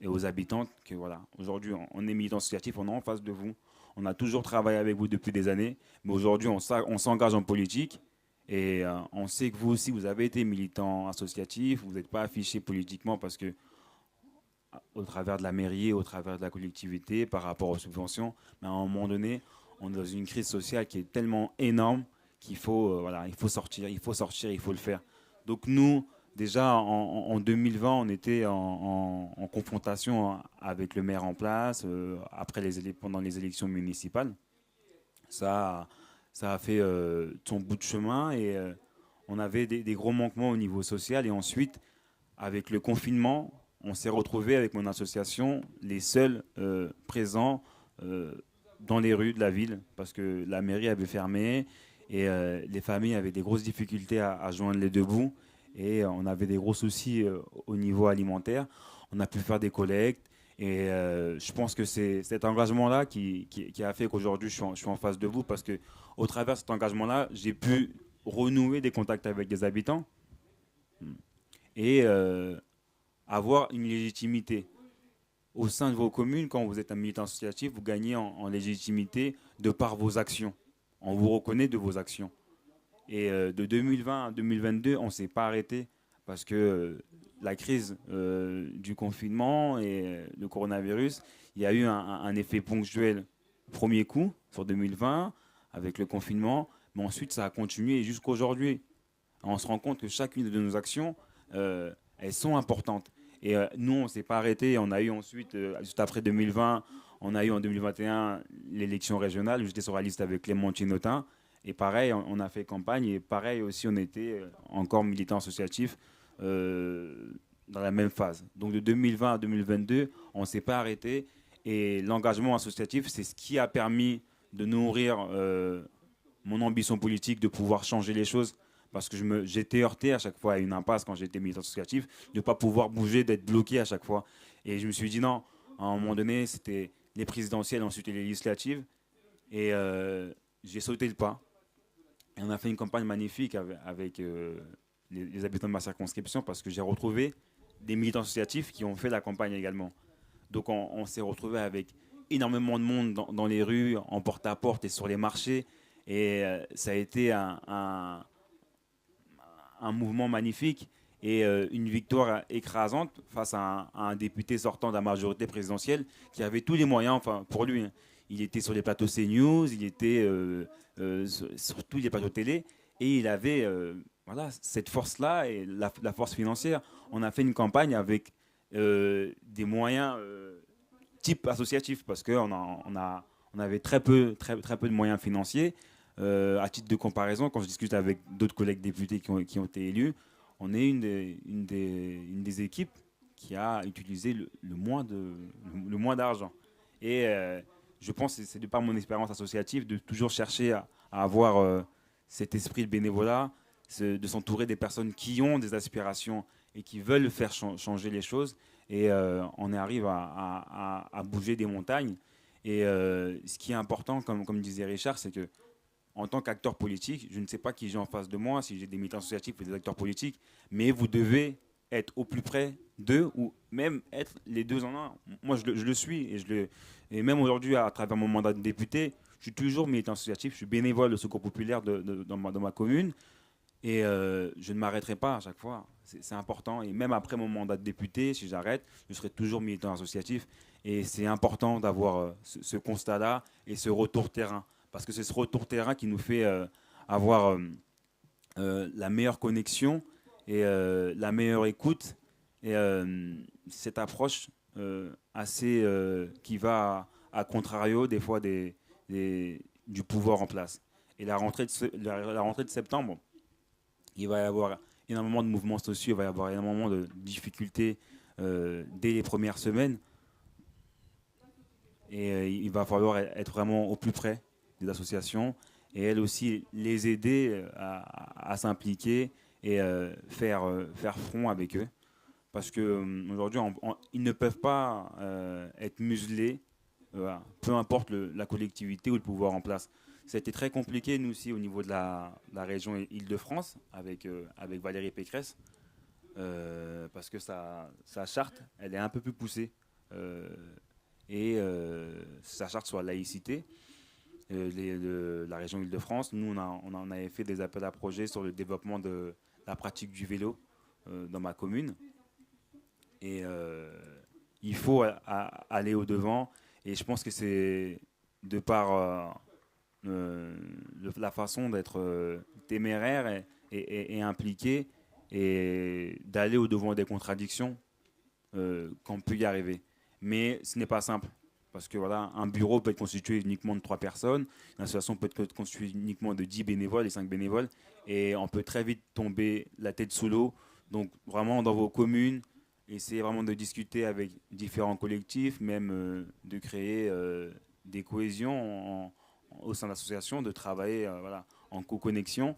et aux habitantes que voilà, aujourd'hui, on est militant associatif, on est en face de vous. On a toujours travaillé avec vous depuis des années, mais aujourd'hui, on s'engage en politique. Et on sait que vous aussi, vous avez été militant associatif, vous n'êtes pas affiché politiquement parce que, au travers de la mairie, au travers de la collectivité, par rapport aux subventions, mais à un moment donné, on est dans une crise sociale qui est tellement énorme qu'il faut, il faut sortir, il faut le faire. Donc nous, déjà en 2020, on était en confrontation avec le maire en place, pendant les élections municipales. Ça a fait son bout de chemin et on avait des gros manquements au niveau social. Et ensuite, avec le confinement, on s'est retrouvés avec mon association les seuls présents dans les rues de la ville parce que la mairie avait fermé et les familles avaient des grosses difficultés à joindre les deux bouts. Et on avait des gros soucis au niveau alimentaire. On a pu faire des collectes. Et je pense que c'est cet engagement-là qui a fait qu'aujourd'hui je suis en face de vous parce que au travers de cet engagement-là, j'ai pu renouer des contacts avec des habitants et avoir une légitimité. Au sein de vos communes, quand vous êtes un militant associatif, vous gagnez en légitimité de par vos actions. On vous reconnaît de vos actions. Et de 2020 à 2022, on ne s'est pas arrêté parce que la crise du confinement et le coronavirus, il y a eu un effet ponctuel premier coup sur 2020 avec le confinement, mais ensuite ça a continué jusqu'à aujourd'hui. On se rend compte que chacune de nos actions, elles sont importantes. Et nous, on ne s'est pas arrêté. On a eu ensuite, juste après 2020, on a eu en 2021 l'élection régionale où j'étais sur la liste avec Clément Thinotin. Et pareil, on a fait campagne et pareil aussi, on était encore militant associatif dans la même phase. Donc de 2020 à 2022, on ne s'est pas arrêté. Et l'engagement associatif, c'est ce qui a permis de nourrir mon ambition politique, de pouvoir changer les choses. Parce que j'étais heurté à chaque fois à une impasse quand j'étais militant associatif, de ne pas pouvoir bouger, d'être bloqué à chaque fois. Et je me suis dit non, à un moment donné, c'était les présidentielles, ensuite les législatives. Et j'ai sauté le pas. Et on a fait une campagne magnifique avec les habitants de ma circonscription parce que j'ai retrouvé des militants associatifs qui ont fait la campagne également. Donc on s'est retrouvé avec énormément de monde dans les rues, en porte-à-porte et sur les marchés. Et ça a été un mouvement magnifique et une victoire écrasante face à un député sortant de la majorité présidentielle qui avait tous les moyens, enfin pour lui. Il était sur les plateaux CNews, il était sur tous les plateaux télé et il avait cette force-là et la force financière. On a fait une campagne avec des moyens type associatif parce qu'on avait très peu de moyens financiers. À titre de comparaison, quand je discute avec d'autres collègues députés qui ont été élus, on est une des équipes qui a utilisé le moins d'argent. Et je pense que c'est de par mon expérience associative de toujours chercher à avoir cet esprit de bénévolat, de s'entourer des personnes qui ont des aspirations et qui veulent faire changer les choses. Et on arrive à bouger des montagnes. Et ce qui est important, comme disait Richard, c'est que en tant qu'acteur politique, je ne sais pas qui j'ai en face de moi, si j'ai des militants associatifs ou des acteurs politiques, mais vous devez être au plus près d'eux ou même être les deux en un. Moi, je le suis et même aujourd'hui, à travers mon mandat de député, je suis toujours militant associatif, je suis bénévole de Secours Populaire dans ma commune et je ne m'arrêterai pas à chaque fois. C'est important et même après mon mandat de député, si j'arrête, je serai toujours militant associatif et c'est important d'avoir ce constat-là et ce retour terrain parce que c'est ce retour terrain qui nous fait avoir la meilleure connexion et la meilleure écoute et cette approche assez qui va à contrario des fois du pouvoir en place. Et la rentrée de septembre, il va y avoir énormément de mouvements sociaux, il va y avoir énormément de difficultés dès les premières semaines. Et il va falloir être vraiment au plus près des associations et elles aussi les aider à s'impliquer et faire front avec eux. Parce qu'aujourd'hui, ils ne peuvent pas être muselés, peu importe la collectivité ou le pouvoir en place. Ça a été très compliqué, nous aussi, au niveau de la région Île-de-France, avec Valérie Pécresse, parce que sa charte, elle est un peu plus poussée. Et sa charte sur la laïcité, la région Île-de-France. Nous, on en avait fait des appels à projets sur le développement de la pratique du vélo dans ma commune. Et il faut aller au-devant. Et je pense que c'est de par la façon d'être téméraire et impliqué et d'aller au-devant des contradictions qu'on peut y arriver. Mais ce n'est pas simple. Parce que voilà, un bureau peut être constitué uniquement de 3 personnes, une association peut être constituée uniquement de 10 bénévoles et 5 bénévoles, et on peut très vite tomber la tête sous l'eau. Donc vraiment dans vos communes, essayez vraiment de discuter avec différents collectifs, même de créer des cohésions au sein de l'association, de travailler voilà, en co-connexion.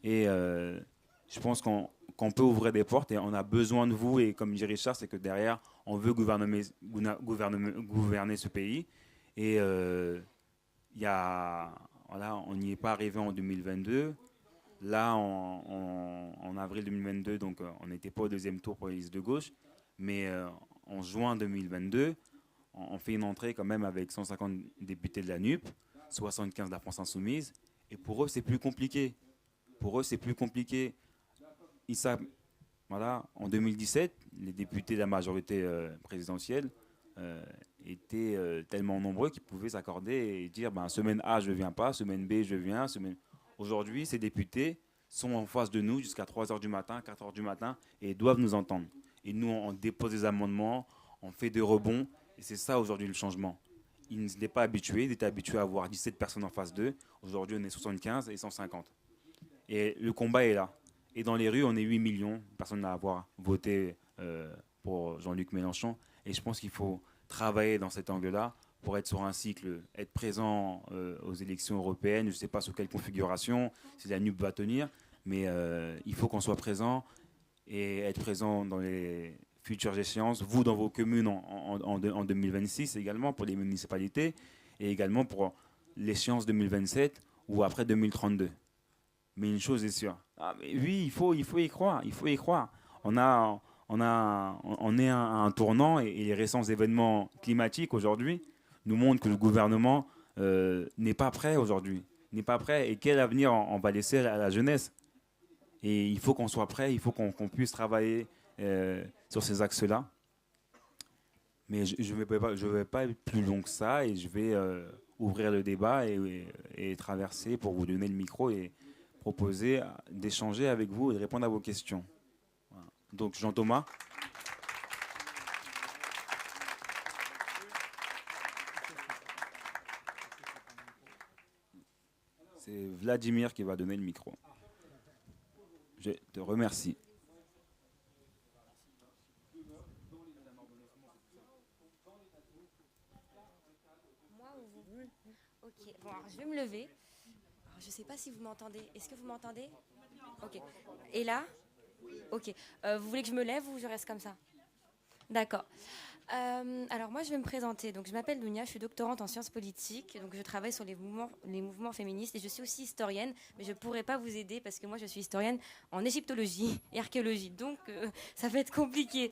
Et je pense qu'on peut ouvrir des portes et on a besoin de vous. Et comme dit Richard, c'est que derrière, on veut gouverner ce pays. Et voilà, on n'y est pas arrivé en 2022. Là, en avril 2022, donc on n'était pas au deuxième tour pour les listes de gauche. Mais en juin 2022, on fait une entrée quand même avec 150 députés de la NUP, 75 de la France Insoumise. Et pour eux, c'est plus compliqué. Pour eux, c'est plus compliqué. Ils savent, voilà, en 2017, les députés de la majorité présidentielle étaient tellement nombreux qu'ils pouvaient s'accorder et dire semaine A, je ne viens pas, semaine B, je viens. Aujourd'hui, ces députés sont en face de nous jusqu'à 3h du matin, 4h du matin et doivent nous entendre. Et nous, on dépose des amendements, on fait des rebonds. Et c'est ça aujourd'hui le changement. Ils n'étaient pas habitués, ils étaient habitués à avoir 17 personnes en face d'eux. Aujourd'hui, on est 75 et 150. Et le combat est là. Et dans les rues, on est 8 millions de personnes à avoir voté pour Jean-Luc Mélenchon. Et je pense qu'il faut travailler dans cet angle-là pour être sur un cycle, être présent aux élections européennes. Je ne sais pas sous quelle configuration, si la NUP va tenir, mais il faut qu'on soit présent et être présent dans les futures échéances, vous dans vos communes en 2026 également pour les municipalités et également pour l'échéance 2027 ou après 2032. Mais une chose est sûre. Mais oui, il faut y croire. Il faut y croire. On est à un tournant et les récents événements climatiques aujourd'hui nous montrent que le gouvernement n'est pas prêt aujourd'hui. N'est pas prêt. Et quel avenir on va laisser à la jeunesse? Et il faut qu'on soit prêt, il faut qu'on puisse travailler sur ces axes-là. Mais je ne vais pas être plus long que ça et je vais ouvrir le débat et traverser pour vous donner le micro et proposer d'échanger avec vous et de répondre à vos questions. Voilà. Donc Jean-Thomas. C'est Vladimir qui va donner le micro. Je te remercie. Moi ou vous? Ok, bon alors je vais me lever. Alors, je ne sais pas si vous m'entendez. Est-ce que vous m'entendez? Ok. Et là? Ok. Vous voulez que je me lève ou je reste comme ça? D'accord. Alors moi je vais me présenter. Donc je m'appelle Dounia, je suis doctorante en sciences politiques. Donc je travaille sur les mouvements féministes et je suis aussi historienne, mais je ne pourrais pas vous aider parce que moi je suis historienne en égyptologie et archéologie. Donc ça va être compliqué.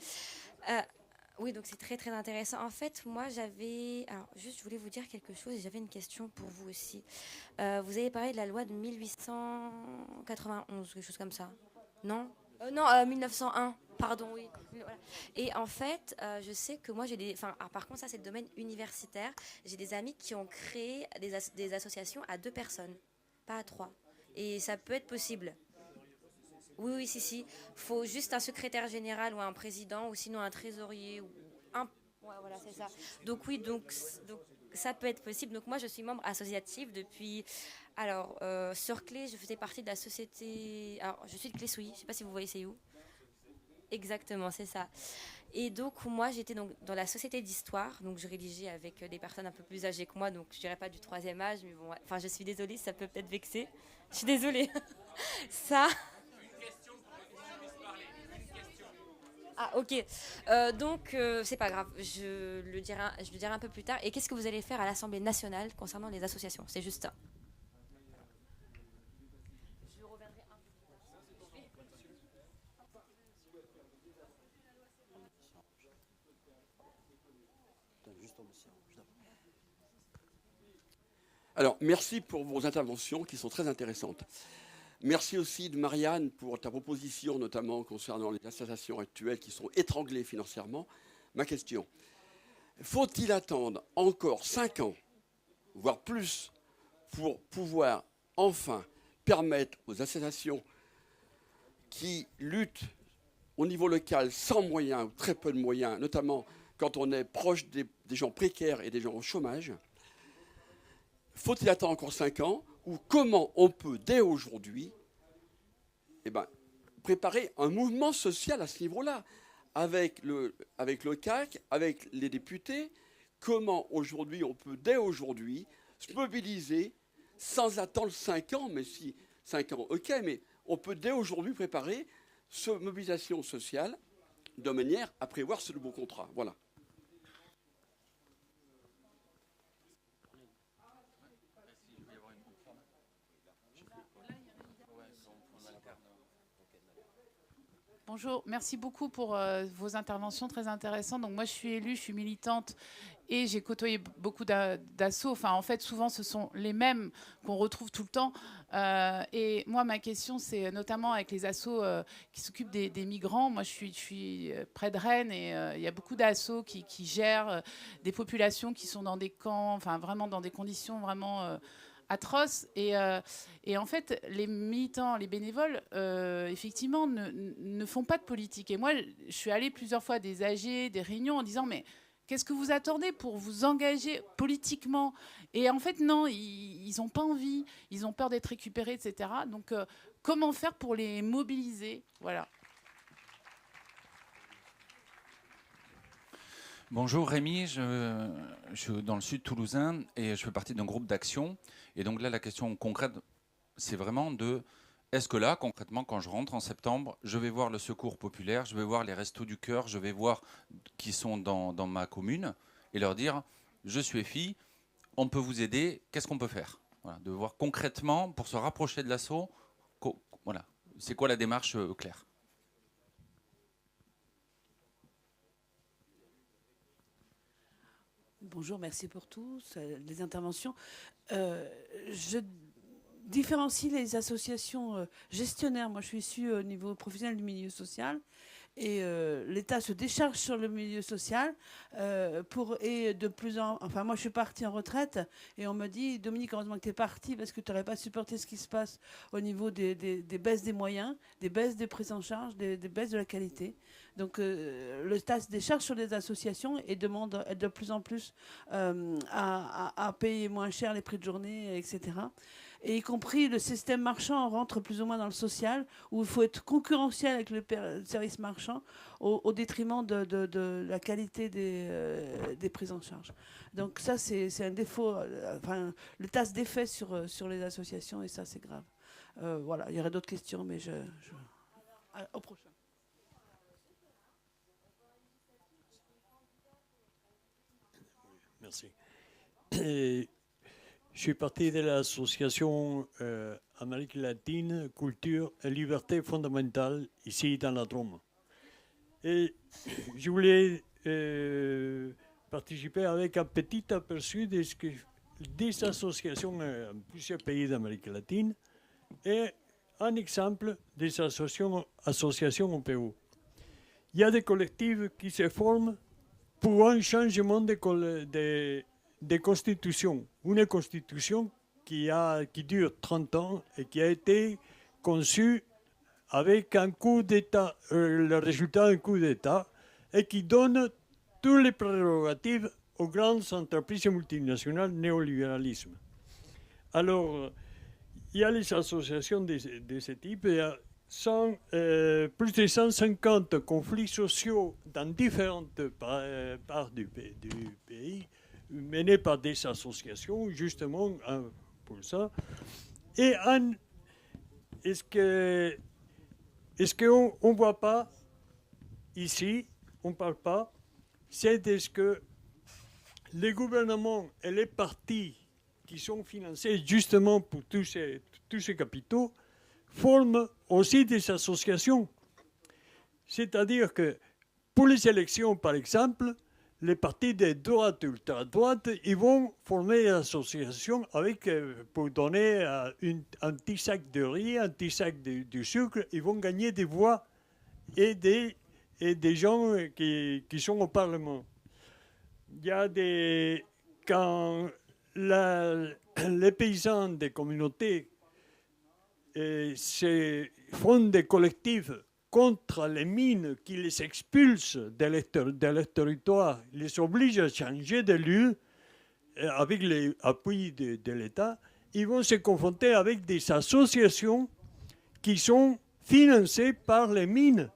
Oui, donc c'est très très intéressant. En fait, moi j'avais... Alors juste je voulais vous dire quelque chose et j'avais une question pour vous aussi. Vous avez parlé de la loi de 1891, quelque chose comme ça. Non non, 1901. Pardon, oui. Voilà. Et en fait, je sais que moi, j'ai des... Enfin, par contre, ça, c'est le domaine universitaire. J'ai des amis qui ont créé des associations à 2 personnes, pas à 3. Et ça peut être possible. Oui, oui, si. Faut juste un secrétaire général ou un président, ou sinon un trésorier. Ou un... Ouais, voilà, c'est ça. Donc oui, donc ça peut être possible. Donc moi, je suis membre associatif depuis... Alors, sur Clé, je faisais partie de la société... Alors, je suis de Clé-Souilly. Je ne sais pas si vous voyez c'est où. Exactement, c'est ça. Et donc, moi, j'étais donc dans la société d'histoire. Donc, je rédigeais avec des personnes un peu plus âgées que moi. Donc, je dirais pas du 3e âge. Mais bon, ouais. Enfin, je suis désolée, ça peut peut-être vexer. Je suis désolée. Ça... Ah, ok. Donc, c'est pas grave. Je le dirai un peu plus tard. Et qu'est-ce que vous allez faire à l'Assemblée nationale concernant les associations? C'est juste ça. Je reviendrai un peu plus tard. Alors, merci pour vos interventions qui sont très intéressantes. Merci aussi de Marianne pour ta proposition, notamment concernant les associations actuelles qui sont étranglées financièrement. Ma question, faut-il attendre encore 5 ans, voire plus, pour pouvoir enfin permettre aux associations qui luttent au niveau local sans moyens ou très peu de moyens, notamment quand on est proche des gens précaires et des gens au chômage, faut-il attendre encore 5 ans ou comment on peut, dès aujourd'hui, préparer un mouvement social à ce niveau-là, avec le CAC, avec les députés, comment aujourd'hui on peut, dès aujourd'hui, se mobiliser sans attendre 5 ans, mais si 5 ans, ok, mais on peut dès aujourd'hui préparer cette mobilisation sociale de manière à prévoir ce nouveau contrat. Voilà. Bonjour, merci beaucoup pour vos interventions très intéressantes. Donc moi je suis élue, je suis militante et j'ai côtoyé beaucoup d'assauts. Enfin en fait souvent ce sont les mêmes qu'on retrouve tout le temps. Et moi ma question c'est notamment avec les assos qui s'occupent des migrants. Moi je suis près de Rennes et il y a beaucoup d'assos qui gèrent des populations qui sont dans des camps, enfin vraiment dans des conditions vraiment... atroce et en fait les militants, les bénévoles effectivement ne font pas de politique et moi je suis allée plusieurs fois à des AG, des réunions en disant mais qu'est-ce que vous attendez pour vous engager politiquement? Et en fait non, ils n'ont pas envie, ils ont peur d'être récupérés, etc. Donc comment faire pour les mobiliser? Voilà. Bonjour Rémi, je suis dans le sud toulousain et je fais partie d'un groupe d'action. Et donc là, la question concrète, c'est vraiment de, est-ce que là, concrètement, quand je rentre en septembre, je vais voir le Secours populaire, je vais voir les Restos du Cœur, je vais voir qui sont dans ma commune et leur dire, je suis FI, on peut vous aider, qu'est-ce qu'on peut faire? Voilà, de voir concrètement, pour se rapprocher de l'assaut, voilà, c'est quoi la démarche claire? Bonjour, merci pour tous les interventions. Je différencie les associations gestionnaires. Moi, je suis issue au niveau professionnel du milieu social. Et l'État se décharge sur le milieu social Enfin, moi, je suis partie en retraite et on me dit, Dominique, heureusement que tu es partie parce que tu n'aurais pas supporté ce qui se passe au niveau des baisses des moyens, des baisses des prises en charge, des baisses de la qualité. Donc, l'État se décharge sur les associations et demande de plus en plus à payer moins cher les prix de journée, etc. Et y compris le système marchand rentre plus ou moins dans le social, où il faut être concurrentiel avec le service marchand au détriment de la qualité des prises en charge. Donc ça, c'est un défaut. L'État se défait sur les associations et ça, c'est grave. Voilà, il y aurait d'autres questions, mais au prochain. merci. Et je suis parti de l'association Amérique latine, culture et liberté fondamentale, ici dans la Drôme. Et je voulais participer avec un petit aperçu de ce que des associations dans plusieurs pays d'Amérique latine et un exemple des associations au Pérou. Il y a des collectifs qui se forment pour un changement de constitution. Une constitution qui dure 30 ans et qui a été conçue avec un coup d'État, le résultat d'un coup d'État, et qui donne toutes les prérogatives aux grandes entreprises multinationales néolibéralisme. Alors, il y a les associations de ce type, il y a plus de 150 conflits sociaux dans différentes parts du pays, menés par des associations, justement pour ça. Et est-ce qu'on ne voit pas ici, on ne parle pas, c'est de ce que les gouvernements et les partis qui sont financés justement pour tous ces capitaux forment aussi des associations. C'est-à-dire que pour les élections, par exemple, les partis de droite et ultra-droite, ils vont former une association pour donner un petit sac de riz, un petit sac de sucre. Ils vont gagner des voix et des gens qui sont au Parlement. Il y a quand les paysans des communautés font des collectifs contre les mines qui les expulsent de leur territoire, les obligent à changer de lieu avec l'appui de l'État, ils vont se confronter avec des associations qui sont financées par les mines,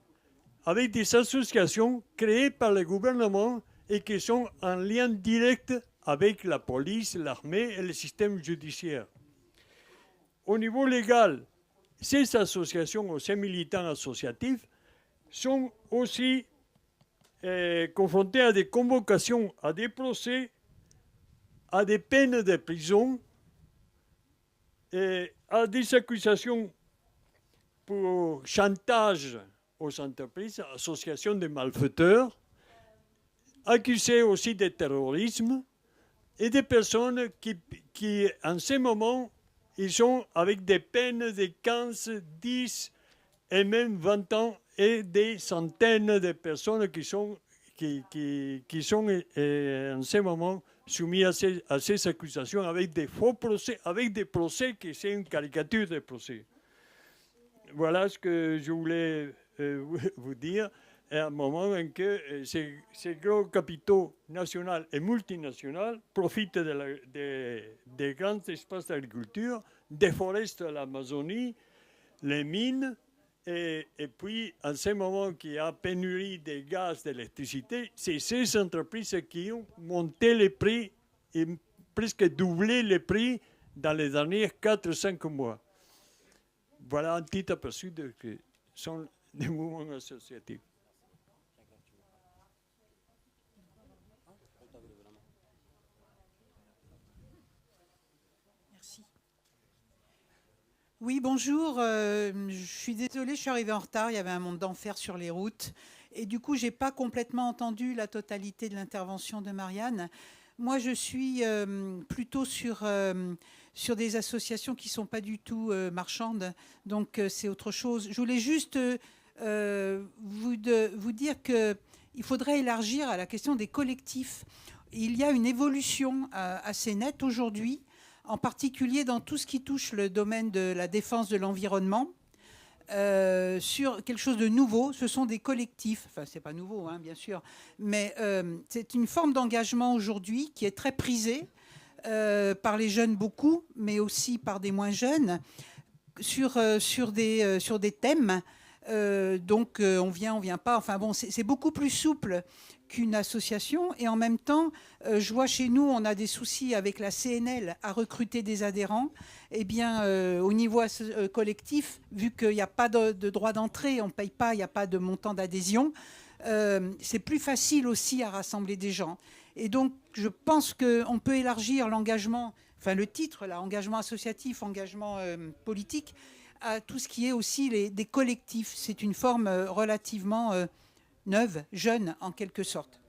avec des associations créées par le gouvernement et qui sont en lien direct avec la police, l'armée et le système judiciaire. Au niveau légal, ces associations ou ces militants associatifs sont aussi confrontés à des convocations, à des procès, à des peines de prison, et à des accusations pour chantage aux entreprises, associations de malfaiteurs, accusés aussi de terrorisme, et des personnes qui en ce moment, ils sont avec des peines de 15, 10 et même 20 ans et des centaines de personnes qui sont en ce moment soumises à ces accusations avec des faux procès, avec des procès qui sont une caricature de procès. Voilà ce que je voulais vous dire à un moment en que ces gros capitaux nationaux et multinationaux profitent des grands espaces d'agriculture, déforestent l'Amazonie, les mines, et puis en ce moment qu'il y a pénurie de gaz, d'électricité, c'est ces entreprises qui ont monté les prix et presque doublé les prix dans les derniers 4-5 mois. Voilà un petit aperçu de ce que sont les mouvements associatifs. Oui, bonjour. Je suis désolée, je suis arrivée en retard. Il y avait un monde d'enfer sur les routes. Et du coup, je n'ai pas complètement entendu la totalité de l'intervention de Marianne. Moi, je suis plutôt sur des associations qui ne sont pas du tout marchandes. Donc, c'est autre chose. Je voulais juste vous dire qu'il faudrait élargir à la question des collectifs. Il y a une évolution assez nette aujourd'hui, en particulier dans tout ce qui touche le domaine de la défense de l'environnement, sur quelque chose de nouveau. Ce sont des collectifs. Enfin, ce n'est pas nouveau, hein, bien sûr, mais c'est une forme d'engagement aujourd'hui qui est très prisée par les jeunes beaucoup, mais aussi par des moins jeunes, sur des thèmes. Donc, on vient pas. Enfin bon, c'est beaucoup plus souple qu'une association. Et en même temps, je vois chez nous, on a des soucis avec la CNL à recruter des adhérents. Eh bien, au niveau collectif, vu qu'il n'y a pas de droit d'entrée, on ne paye pas, il n'y a pas de montant d'adhésion, c'est plus facile aussi à rassembler des gens. Et donc, je pense qu'on peut élargir l'engagement, enfin le titre, là, engagement associatif, engagement politique, à tout ce qui est aussi des collectifs. C'est une forme relativement neuve, jeune en quelque sorte.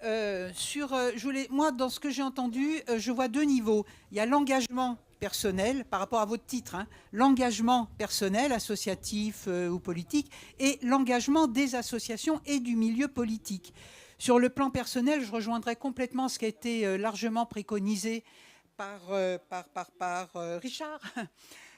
Moi, dans ce que j'ai entendu, je vois 2 niveaux. Il y a l'engagement personnel, par rapport à votre titre, hein, l'engagement personnel, associatif ou politique, et l'engagement des associations et du milieu politique. Sur le plan personnel, je rejoindrai complètement ce qui a été largement préconisé par Richard.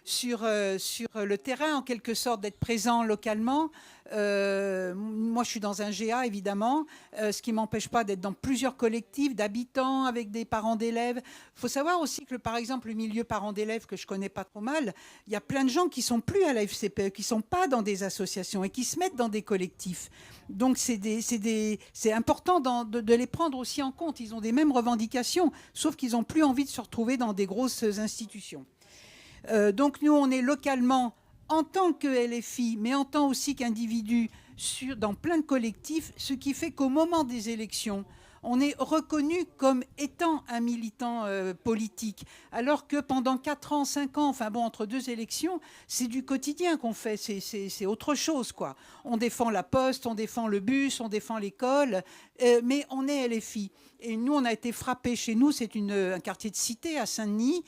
Sur le terrain, en quelque sorte, d'être présent localement. Moi, je suis dans un GA, évidemment, ce qui ne m'empêche pas d'être dans plusieurs collectifs d'habitants avec des parents d'élèves. Il faut savoir aussi que, par exemple, le milieu parents d'élèves, que je connais pas trop mal, il y a plein de gens qui ne sont plus à la FCPE, qui ne sont pas dans des associations et qui se mettent dans des collectifs. Donc, c'est important de les prendre aussi en compte. Ils ont des mêmes revendications, sauf qu'ils n'ont plus envie de se retrouver dans des grosses institutions. Donc nous, on est localement, en tant que LFI, mais en tant aussi qu'individu, dans plein de collectifs, ce qui fait qu'au moment des élections, on est reconnu comme étant un militant politique, alors que pendant 4 ans, 5 ans, enfin bon, entre 2 élections, c'est du quotidien qu'on fait, c'est autre chose, quoi. On défend la poste, on défend le bus, on défend l'école, mais on est LFI. Et nous, on a été frappés, chez nous, c'est un quartier de cité à Saint-Denis.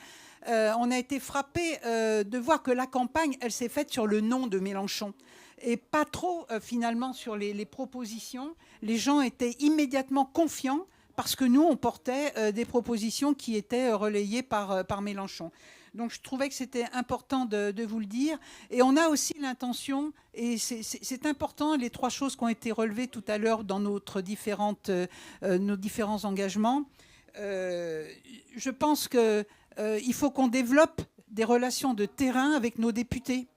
On a été frappé de voir que la campagne, elle s'est faite sur le nom de Mélenchon et pas trop finalement sur les propositions. Les gens étaient immédiatement confiants parce que nous, on portait des propositions qui étaient relayées par Mélenchon. Donc je trouvais que c'était important de vous le dire. Et on a aussi l'intention, et c'est important, les 3 choses qui ont été relevées tout à l'heure dans nos différents engagements. Je pense que il faut qu'on développe des relations de terrain avec nos députés.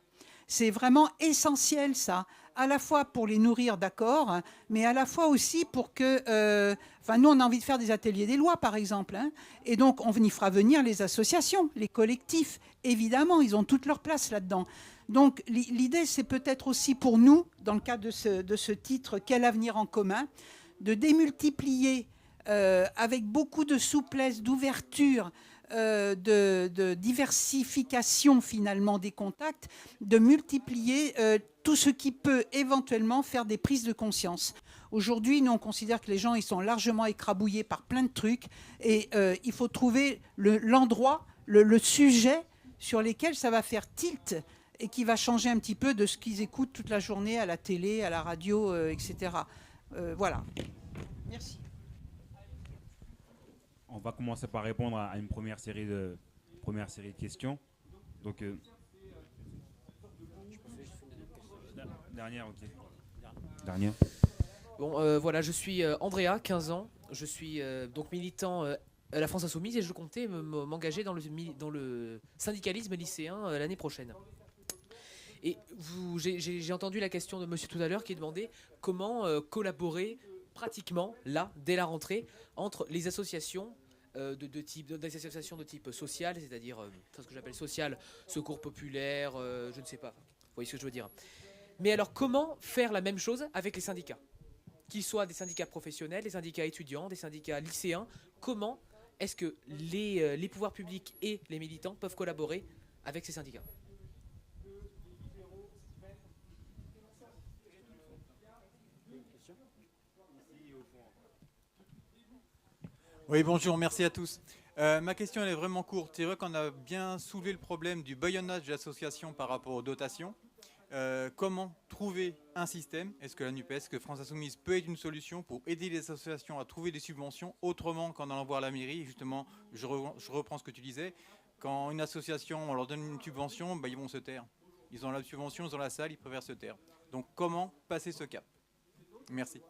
C'est vraiment essentiel, ça, à la fois pour les nourrir, d'accord, mais à la fois aussi pour que... nous, on a envie de faire des ateliers des lois, par exemple, hein, et donc on y fera venir les associations, les collectifs. Évidemment, ils ont toute leur place là-dedans. Donc l'idée, c'est peut-être aussi pour nous, dans le cadre de ce titre « Quel avenir en commun ?», de démultiplier avec beaucoup de souplesse, d'ouverture, de diversification finalement des contacts, de multiplier tout ce qui peut éventuellement faire des prises de conscience. Aujourd'hui, nous, on considère que les gens ils sont largement écrabouillés par plein de trucs et il faut trouver l'endroit, le sujet sur lesquels ça va faire tilt et qui va changer un petit peu de ce qu'ils écoutent toute la journée à la télé, à la radio, etc. Voilà. Merci. On va commencer par répondre à une première série de questions. Donc, dernière, ok. Dernière. Bon, voilà, je suis Andrea, 15 ans. Je suis donc militant à la France Insoumise et je comptais m'engager dans le syndicalisme lycéen l'année prochaine. Et j'ai entendu la question de monsieur tout à l'heure qui demandait comment collaborer pratiquement, là, dès la rentrée, entre les associations des associations de type social, c'est-à-dire ce que j'appelle social, secours populaire, je ne sais pas, vous voyez ce que je veux dire. Mais alors, comment faire la même chose avec les syndicats ? Qu'ils soient des syndicats professionnels, des syndicats étudiants, des syndicats lycéens, comment est-ce que les pouvoirs publics et les militants peuvent collaborer avec ces syndicats ? Oui, bonjour, merci à tous. Ma question elle est vraiment courte. C'est vrai qu'on a bien soulevé le problème du bâillonnage de l'association par rapport aux dotations. Comment trouver un système ? Est-ce que la NUPES, que France Insoumise peut être une solution pour aider les associations à trouver des subventions autrement qu'en allant voir la mairie ? Justement, je reprends ce que tu disais. Quand une association, on leur donne une subvention, ils vont se taire. Ils ont la subvention, ils ont la salle, ils préfèrent se taire. Donc comment passer ce cap ? Merci.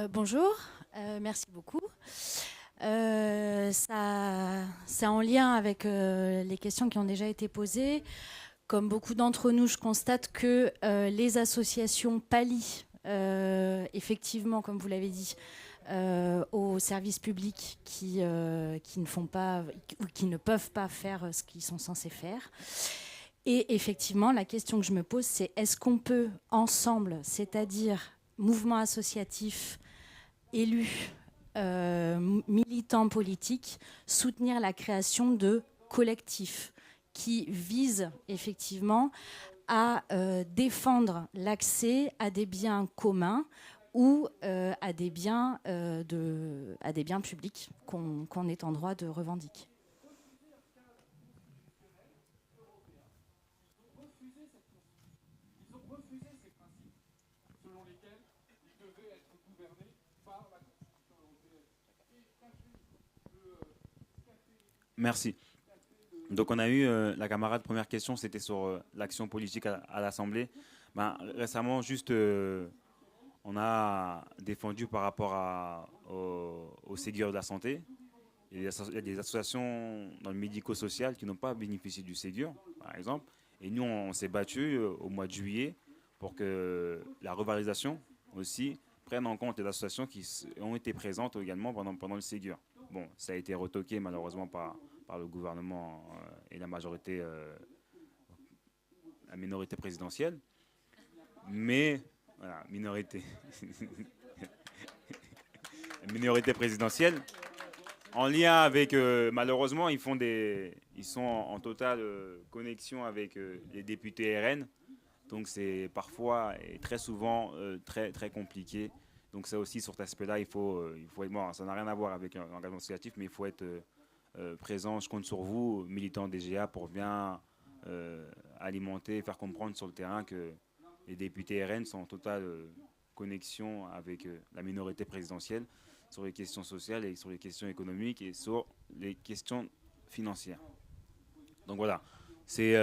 Bonjour, merci beaucoup. C'est en lien avec les questions qui ont déjà été posées. Comme beaucoup d'entre nous, je constate que les associations pallient, effectivement, comme vous l'avez dit, aux services publics qui ne font pas ou qui ne peuvent pas faire ce qu'ils sont censés faire. Et effectivement, la question que je me pose, c'est est-ce qu'on peut ensemble, c'est-à-dire mouvement associatif, élus, militants politiques, soutenir la création de collectifs qui visent effectivement à défendre l'accès à des biens communs ou à des biens publics qu'on est en droit de revendiquer. Merci. Donc on a eu la camarade, première question, c'était sur l'action politique à l'Assemblée. Récemment, juste, on a défendu par rapport au Ségur de la santé. Il y a des associations dans le médico-social qui n'ont pas bénéficié du Ségur, par exemple. Et nous, on s'est battu au mois de juillet pour que la revalorisation aussi prenne en compte les associations qui ont été présentes également pendant le Ségur. Bon, ça a été retoqué malheureusement par le gouvernement et la majorité, la minorité présidentielle. Mais, voilà, minorité. La minorité présidentielle. En lien avec, malheureusement, ils sont en totale connexion avec les députés RN. Donc c'est parfois et très souvent très, très compliqué. Donc ça aussi, sur cet aspect-là, il faut être bon, ça n'a rien à voir avec un engagement associatif, mais il faut être présent. Je compte sur vous, militants DGA, pour bien alimenter et faire comprendre sur le terrain que les députés RN sont en totale connexion avec la minorité présidentielle sur les questions sociales et sur les questions économiques et sur les questions financières. Donc voilà, c'est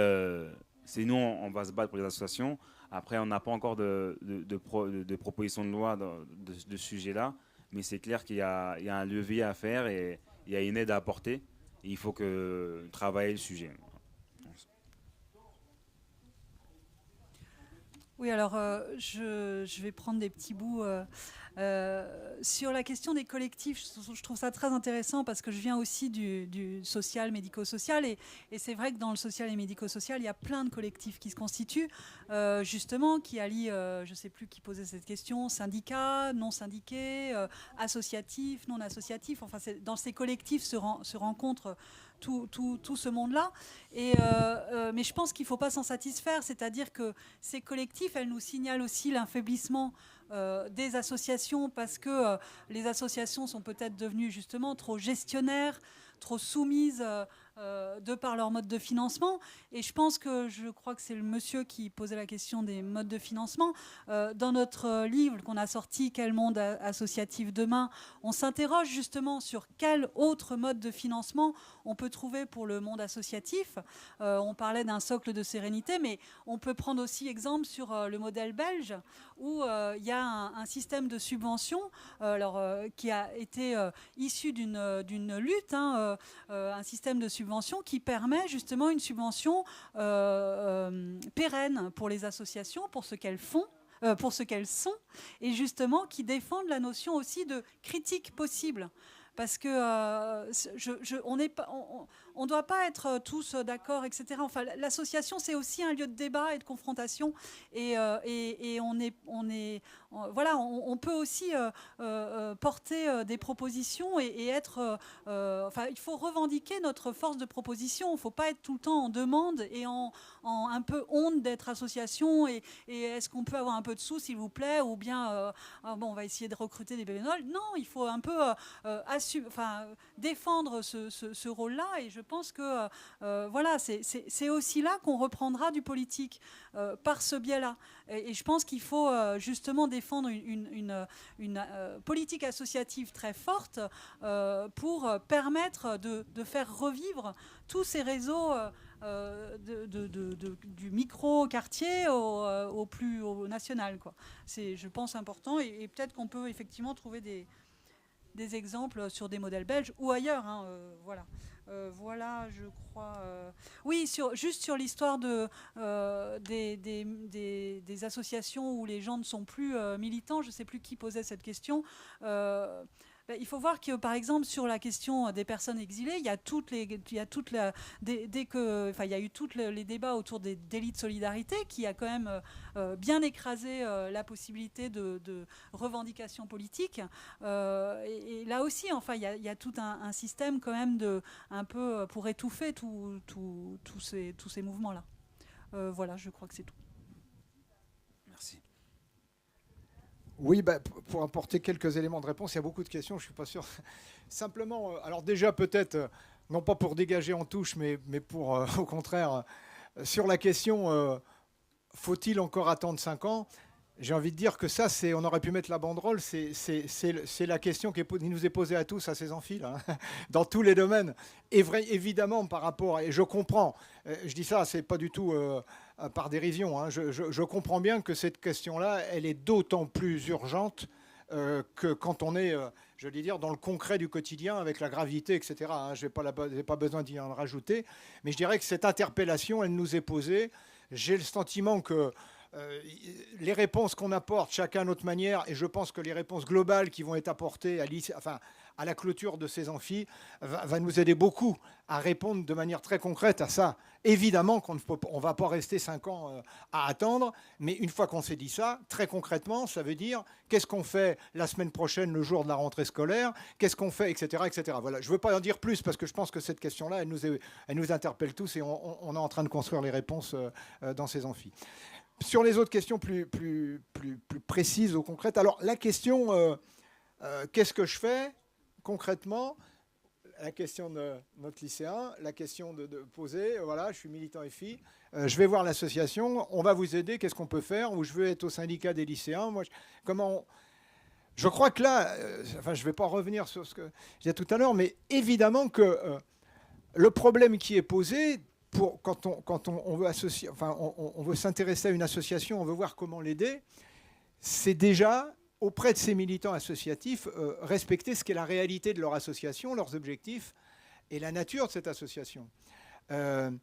nous, on va se battre pour les associations. Après, on n'a pas encore de proposition de loi de ce sujet-là, mais c'est clair qu'il y a un levier à faire et il y a une aide à apporter. Et il faut travailler le sujet. Oui, alors je vais prendre des petits bouts. Sur la question des collectifs, je trouve ça très intéressant parce que je viens aussi du social, médico-social et c'est vrai que dans le social et médico-social, il y a plein de collectifs qui se constituent, justement, qui allient, je ne sais plus qui posait cette question, syndicats, non syndiqués, associatifs, non associatifs. Enfin, dans ces collectifs se rencontrent tout ce monde-là. Mais je pense qu'il ne faut pas s'en satisfaire, c'est-à-dire que ces collectifs, elles nous signalent aussi l'affaiblissement des associations parce que les associations sont peut-être devenues justement trop gestionnaires, trop soumises de par leur mode de financement. Et je pense que, je crois que c'est le monsieur qui posait la question des modes de financement. Dans notre livre qu'on a sorti, Quel monde associatif demain, on s'interroge justement sur quel autre mode de financement on peut trouver pour le monde associatif. On parlait d'un socle de sérénité, mais on peut prendre aussi exemple sur le modèle belge où il y a un système de subvention qui a été issu d'une lutte, un système de subvention qui permet justement une subvention pérenne pour les associations, pour ce qu'elles font, pour ce qu'elles sont, et justement qui défendent la notion aussi de critique possible. Parce que on ne doit pas être tous d'accord, etc. Enfin, l'association, c'est aussi un lieu de débat et de confrontation. Et on peut aussi porter des propositions et être... il faut revendiquer notre force de proposition. Il ne faut pas être tout le temps en demande et en un peu honte d'être association. Et est-ce qu'on peut avoir un peu de sous, s'il vous plaît? Ou bien, on va essayer de recruter des bénévoles. Non, il faut un peu... défendre ce rôle-là, et je pense que c'est aussi là qu'on reprendra du politique par ce biais-là. Et je pense qu'il faut justement défendre une politique associative très forte pour permettre de faire revivre tous ces réseaux du micro-quartier au national, quoi. C'est, je pense, important, et peut-être qu'on peut effectivement trouver des exemples sur des modèles belges ou ailleurs, voilà. Voilà, je crois. Oui, juste sur l'histoire des associations où les gens ne sont plus militants. Je ne sais plus qui posait cette question. Il faut voir que, par exemple, sur la question des personnes exilées, il y a eu tous les débats autour des délits de solidarité qui a quand même bien écrasé la possibilité de revendication politique. Et là aussi, enfin, il y a tout un système quand même un peu pour étouffer tous ces mouvements-là. Voilà, je crois que c'est tout. Merci. Oui, pour apporter quelques éléments de réponse, il y a beaucoup de questions, je ne suis pas sûr. Simplement, alors déjà peut-être, non pas pour dégager en touche, mais pour, au contraire, sur la question, faut-il encore attendre 5 ans ? J'ai envie de dire que ça, on aurait pu mettre la banderole, c'est la question qui nous est posée à tous, à ces amphis, là, dans tous les domaines. Et évidemment, par rapport, et je comprends, je dis ça, c'est pas du tout par dérision, hein, je comprends bien que cette question-là, elle est d'autant plus urgente que quand on est, je vais dire, dans le concret du quotidien, avec la gravité, etc. Hein, je n'ai pas besoin d'y en rajouter, mais je dirais que cette interpellation, elle nous est posée. J'ai le sentiment que les réponses qu'on apporte, chacun à notre manière, et je pense que les réponses globales qui vont être apportées à la clôture de ces amphis va nous aider beaucoup à répondre de manière très concrète à ça. Évidemment qu'on ne va pas rester 5 ans à attendre, mais une fois qu'on s'est dit ça, très concrètement, ça veut dire qu'est-ce qu'on fait la semaine prochaine, le jour de la rentrée scolaire, qu'est-ce qu'on fait, etc. etc. Voilà. Je ne veux pas en dire plus parce que je pense que cette question-là, elle nous interpelle tous et on est en train de construire les réponses dans ces amphis. Sur les autres questions plus précises ou concrètes, alors la question qu'est-ce que je fais concrètement, la question de notre lycéen, la question de poser, voilà, je suis militant FI, je vais voir l'association, on va vous aider, qu'est-ce qu'on peut faire, ou je veux être au syndicat des lycéens, je crois que là, je ne vais pas revenir sur ce que je disais tout à l'heure, mais évidemment que le problème qui est posé, quand on veut associer, on veut s'intéresser à une association, on veut voir comment l'aider, c'est déjà auprès de ces militants associatifs respecter ce qu'est la réalité de leur association, leurs objectifs et la nature de cette association. Je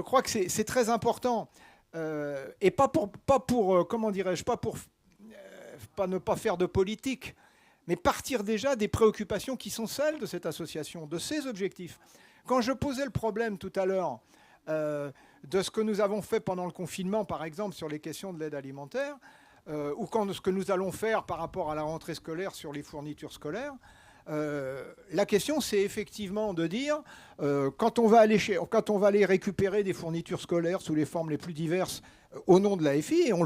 crois que c'est très important et pas pour comment dirais-je, pas pour ne pas faire de politique, mais partir déjà des préoccupations qui sont celles de cette association, de ses objectifs. Quand je posais le problème tout à l'heure de ce que nous avons fait pendant le confinement, par exemple, sur les questions de l'aide alimentaire, ou ce que nous allons faire par rapport à la rentrée scolaire sur les fournitures scolaires, la question, c'est effectivement de dire, quand on va aller récupérer des fournitures scolaires sous les formes les plus diverses au nom de l'AFI, et on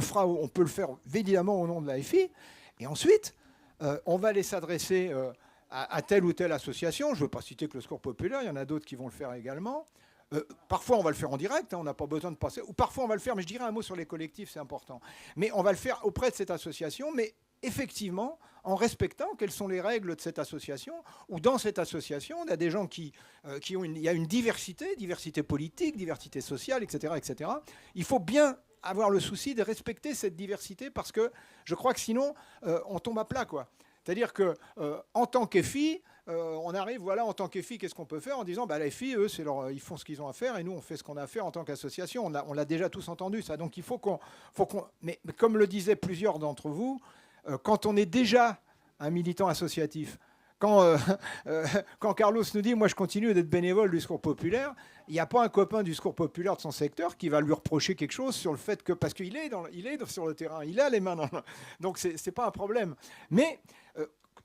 peut le faire évidemment au nom de l'AFI, et ensuite, on va aller s'adresser à telle ou telle association. Je ne veux pas citer que le Secours populaire, il y en a d'autres qui vont le faire également. Parfois, on va le faire en direct, hein, on n'a pas besoin de passer. Ou parfois, on va le faire, mais je dirais un mot sur les collectifs, c'est important. Mais on va le faire auprès de cette association, mais effectivement, en respectant quelles sont les règles de cette association, ou dans cette association, il y a des gens il y a une diversité politique, diversité sociale, etc., etc. Il faut bien avoir le souci de respecter cette diversité, parce que je crois que sinon, on tombe à plat, quoi. C'est-à-dire qu'en tant qu'EFI, on arrive, voilà, en tant qu'EFI, qu'est-ce qu'on peut faire en disant, la FI, eux, ils font ce qu'ils ont à faire et nous, on fait ce qu'on a à faire en tant qu'association. On l'a déjà tous entendu, ça. Donc, il faut qu'on... Mais comme le disaient plusieurs d'entre vous, quand on est déjà un militant associatif, quand Carlos nous dit, moi, je continue d'être bénévole du Secours populaire, il n'y a pas un copain du Secours populaire de son secteur qui va lui reprocher quelque chose sur le fait que... Parce qu'il est sur le terrain, il a les mains dans le... Donc, ce n'est pas un problème. Mais...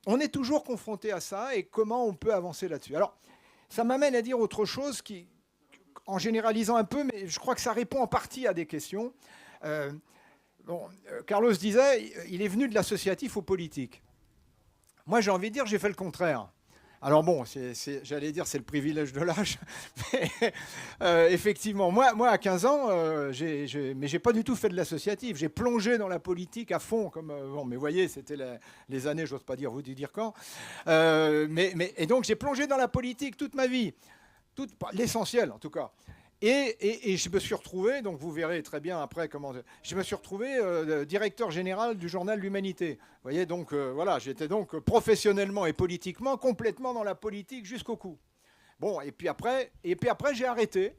on est toujours confronté à ça et comment on peut avancer là-dessus. Alors, ça m'amène à dire autre chose qui, en généralisant un peu, mais je crois que ça répond en partie à des questions. Carlos disait, il est venu de l'associatif au politique. Moi, j'ai envie de dire, j'ai fait le contraire. Alors bon, j'allais dire c'est le privilège de l'âge, mais effectivement, moi à 15 ans, mais j'ai pas du tout fait de l'associatif, j'ai plongé dans la politique à fond, mais vous voyez, c'était les années, j'ose pas vous dire quand, et donc j'ai plongé dans la politique toute ma vie, l'essentiel en tout cas. Et je me suis retrouvé, donc vous verrez très bien après comment... Je me suis retrouvé directeur général du journal L'Humanité. Vous voyez, donc voilà, j'étais donc professionnellement et politiquement complètement dans la politique jusqu'au cou. Bon, et puis après j'ai arrêté.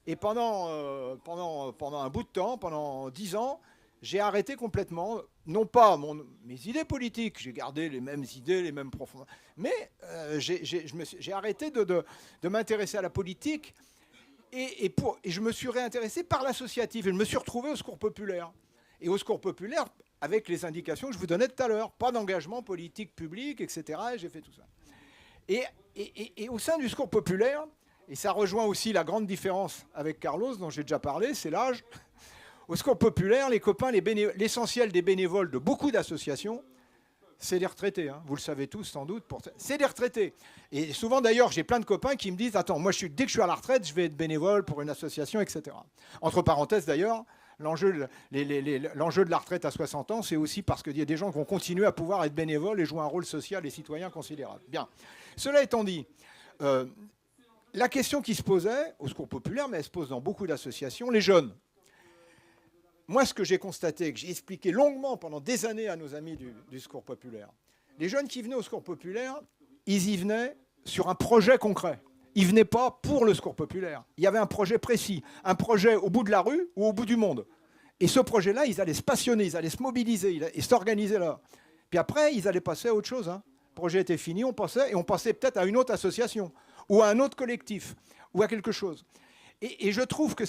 Et pendant un bout de temps, pendant 10 ans, j'ai arrêté complètement, non pas mes idées politiques, j'ai gardé les mêmes idées, les mêmes profondeurs, mais j'ai arrêté de m'intéresser à la politique et je me suis réintéressé par l'associatif. Et je me suis retrouvé au Secours populaire. Et au Secours populaire, avec les indications que je vous donnais tout à l'heure, pas d'engagement politique public, etc. Et j'ai fait tout ça. Et au sein du Secours populaire, et ça rejoint aussi la grande différence avec Carlos, dont j'ai déjà parlé, c'est l'âge. Au Secours populaire, les copains, l'essentiel des bénévoles de beaucoup d'associations, c'est des retraités. Hein. Vous le savez tous sans doute. C'est des retraités. Et souvent d'ailleurs, j'ai plein de copains qui me disent « Attends, moi dès que je suis à la retraite, je vais être bénévole pour une association, etc. » Entre parenthèses d'ailleurs, l'enjeu de la retraite à 60 ans, c'est aussi parce qu'il y a des gens qui vont continuer à pouvoir être bénévoles et jouer un rôle social et citoyen considérable. Bien. Cela étant dit, la question qui se posait au Secours populaire, mais elle se pose dans beaucoup d'associations, les jeunes. Moi, ce que j'ai constaté, que j'ai expliqué longuement pendant des années à nos amis du Secours populaire, les jeunes qui venaient au Secours populaire, ils y venaient sur un projet concret. Ils ne venaient pas pour le Secours populaire. Il y avait un projet précis, un projet au bout de la rue ou au bout du monde. Et ce projet-là, ils allaient se passionner, ils allaient se mobiliser et s'organiser là. Puis après, ils allaient passer à autre chose. Hein. Le projet était fini, on passait peut-être à une autre association ou à un autre collectif, ou à quelque chose. Et je trouve que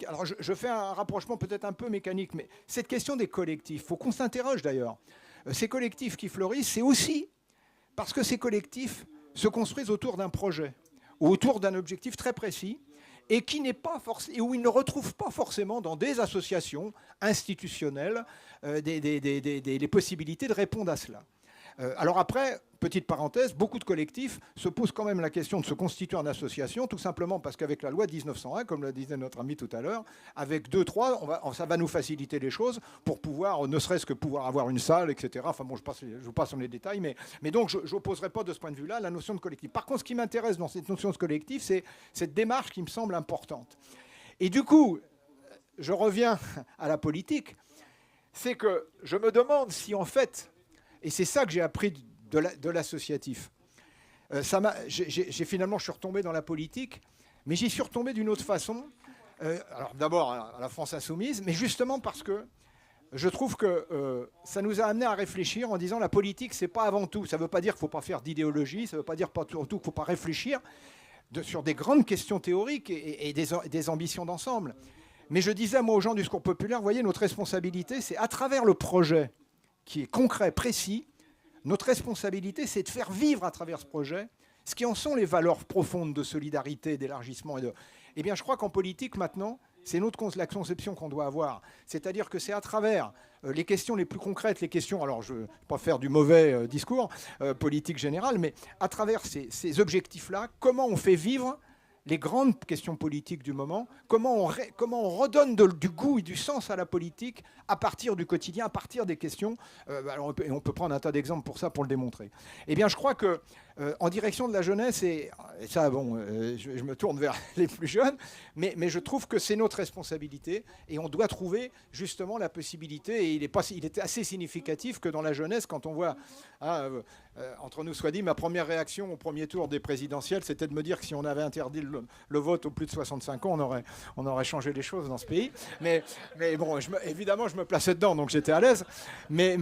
alors je fais un rapprochement peut-être un peu mécanique, mais cette question des collectifs, il faut qu'on s'interroge d'ailleurs. Ces collectifs qui fleurissent, c'est aussi parce que ces collectifs se construisent autour d'un projet, ou autour d'un objectif très précis, et qui n'est pas et où ils ne retrouvent pas forcément dans des associations institutionnelles les possibilités de répondre à cela. Alors après, petite parenthèse, beaucoup de collectifs se posent quand même la question de se constituer en association, tout simplement parce qu'avec la loi de 1901, comme le disait notre ami tout à l'heure, avec 2-3, ça va nous faciliter les choses pour pouvoir, ne serait-ce que pouvoir avoir une salle, etc. Enfin bon, je vous passe sur les détails, mais donc je n'opposerai pas de ce point de vue-là la notion de collectif. Par contre, ce qui m'intéresse dans cette notion de collectif, c'est cette démarche qui me semble importante. Et du coup, je reviens à la politique, c'est que je me demande si en fait... Et c'est ça que j'ai appris de l'associatif. Finalement, je suis retombé dans la politique, mais j'y suis retombé d'une autre façon. Alors d'abord à la France insoumise, mais justement parce que je trouve que ça nous a amené à réfléchir en disant la politique, c'est pas avant tout. Ça ne veut pas dire qu'il ne faut pas faire d'idéologie, ça ne veut pas dire pas surtout qu'il ne faut pas réfléchir sur des grandes questions théoriques et des ambitions d'ensemble. Mais je disais, moi, aux gens du Secours populaire, vous voyez, notre responsabilité, c'est à travers le projet qui est concret, précis, notre responsabilité, c'est de faire vivre à travers ce projet ce qui en sont les valeurs profondes de solidarité, d'élargissement. Eh bien, je crois qu'en politique, maintenant, c'est la conception qu'on doit avoir. C'est-à-dire que c'est à travers les questions les plus concrètes, les questions, alors je ne vais pas faire du mauvais discours politique général, mais à travers ces objectifs-là, comment on fait vivre les grandes questions politiques du moment, comment on redonne du goût et du sens à la politique à partir du quotidien, à partir des questions. Alors on peut prendre un tas d'exemples pour ça, pour le démontrer. Eh bien, je crois que en direction de la jeunesse, et ça, bon, je me tourne vers les plus jeunes, mais je trouve que c'est notre responsabilité et on doit trouver justement la possibilité, et il est assez significatif que dans la jeunesse, quand on voit, entre nous soit dit, ma première réaction au premier tour des présidentielles, c'était de me dire que si on avait interdit le vote aux plus de 65 ans, on aurait changé les choses dans ce pays. Mais bon, évidemment, je me plaçais dedans, donc j'étais à l'aise. Mais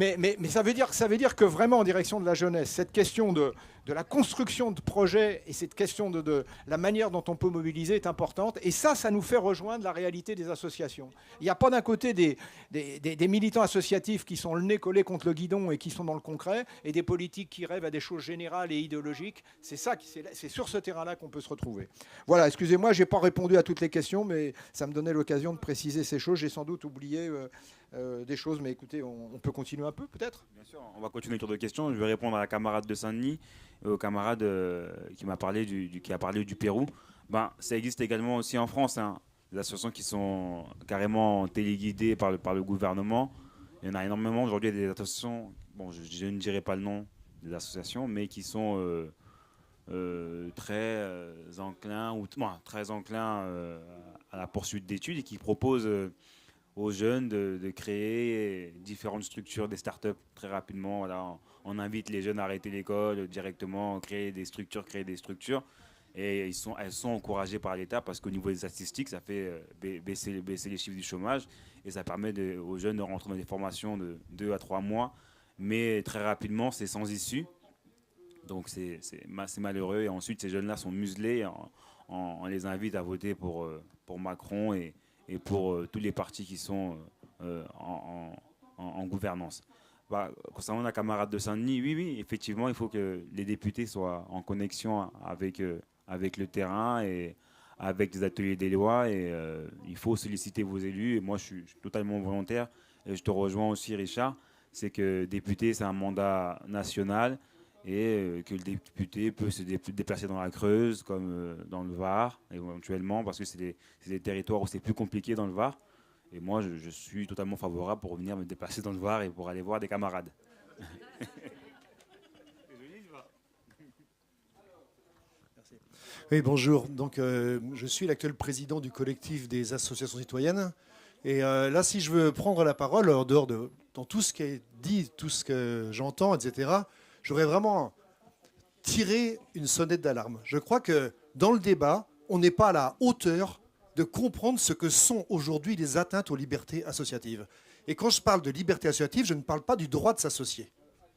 ça veut dire que vraiment en direction de la jeunesse, cette question de la construction de projets et cette question de la manière dont on peut mobiliser est importante. Et ça nous fait rejoindre la réalité des associations. Il n'y a pas d'un côté des militants associatifs qui sont le nez collé contre le guidon et qui sont dans le concret, et des politiques qui rêvent à des choses générales et idéologiques. C'est sur ce terrain-là qu'on peut se retrouver. Voilà, excusez-moi, je n'ai pas répondu à toutes les questions, mais ça me donnait l'occasion de préciser ces choses. J'ai sans doute oublié des choses, mais écoutez, on peut continuer un peu, peut-être ? Bien sûr, on va continuer le tour de questions. Je vais répondre à la camarade de Saint-Denis, au camarade qui a parlé du Pérou. Ça existe également aussi en France, hein, des associations qui sont carrément téléguidées par le gouvernement. Il y en a énormément aujourd'hui, des associations, bon, je ne dirai pas le nom des associations, mais qui sont très enclins à la poursuite d'études et qui proposent aux jeunes de créer différentes structures, des startups très rapidement. Voilà, on invite les jeunes à arrêter l'école directement, créer des structures. Et elles sont encouragées par l'État parce qu'au niveau des statistiques, ça fait baisser les chiffres du chômage et ça permet aux jeunes de rentrer dans des formations de 2 à 3 mois. Mais très rapidement, c'est sans issue. Donc c'est malheureux. Et ensuite, ces jeunes-là sont muselés. On les invite à voter pour Macron et pour tous les partis qui sont en gouvernance. Concernant la camarade de Saint-Denis, oui, effectivement, il faut que les députés soient en connexion avec le terrain et avec les ateliers des lois. Et il faut solliciter vos élus. Et moi, je suis totalement volontaire. Et je te rejoins aussi, Richard. C'est que député, c'est un mandat national et que le député peut se déplacer dans la Creuse, comme dans le Var, éventuellement, parce que c'est des territoires où c'est plus compliqué dans le Var. Et moi, je suis totalement favorable pour venir me déplacer dans le Var et pour aller voir des camarades. Oui, bonjour. Donc, je suis l'actuel président du collectif des associations citoyennes. Et là, si je veux prendre la parole, en dehors dans tout ce qui est dit, tout ce que j'entends, etc., j'aurais vraiment tiré une sonnette d'alarme. Je crois que dans le débat, on n'est pas à la hauteur de comprendre ce que sont aujourd'hui les atteintes aux libertés associatives. Et quand je parle de liberté associative, je ne parle pas du droit de s'associer.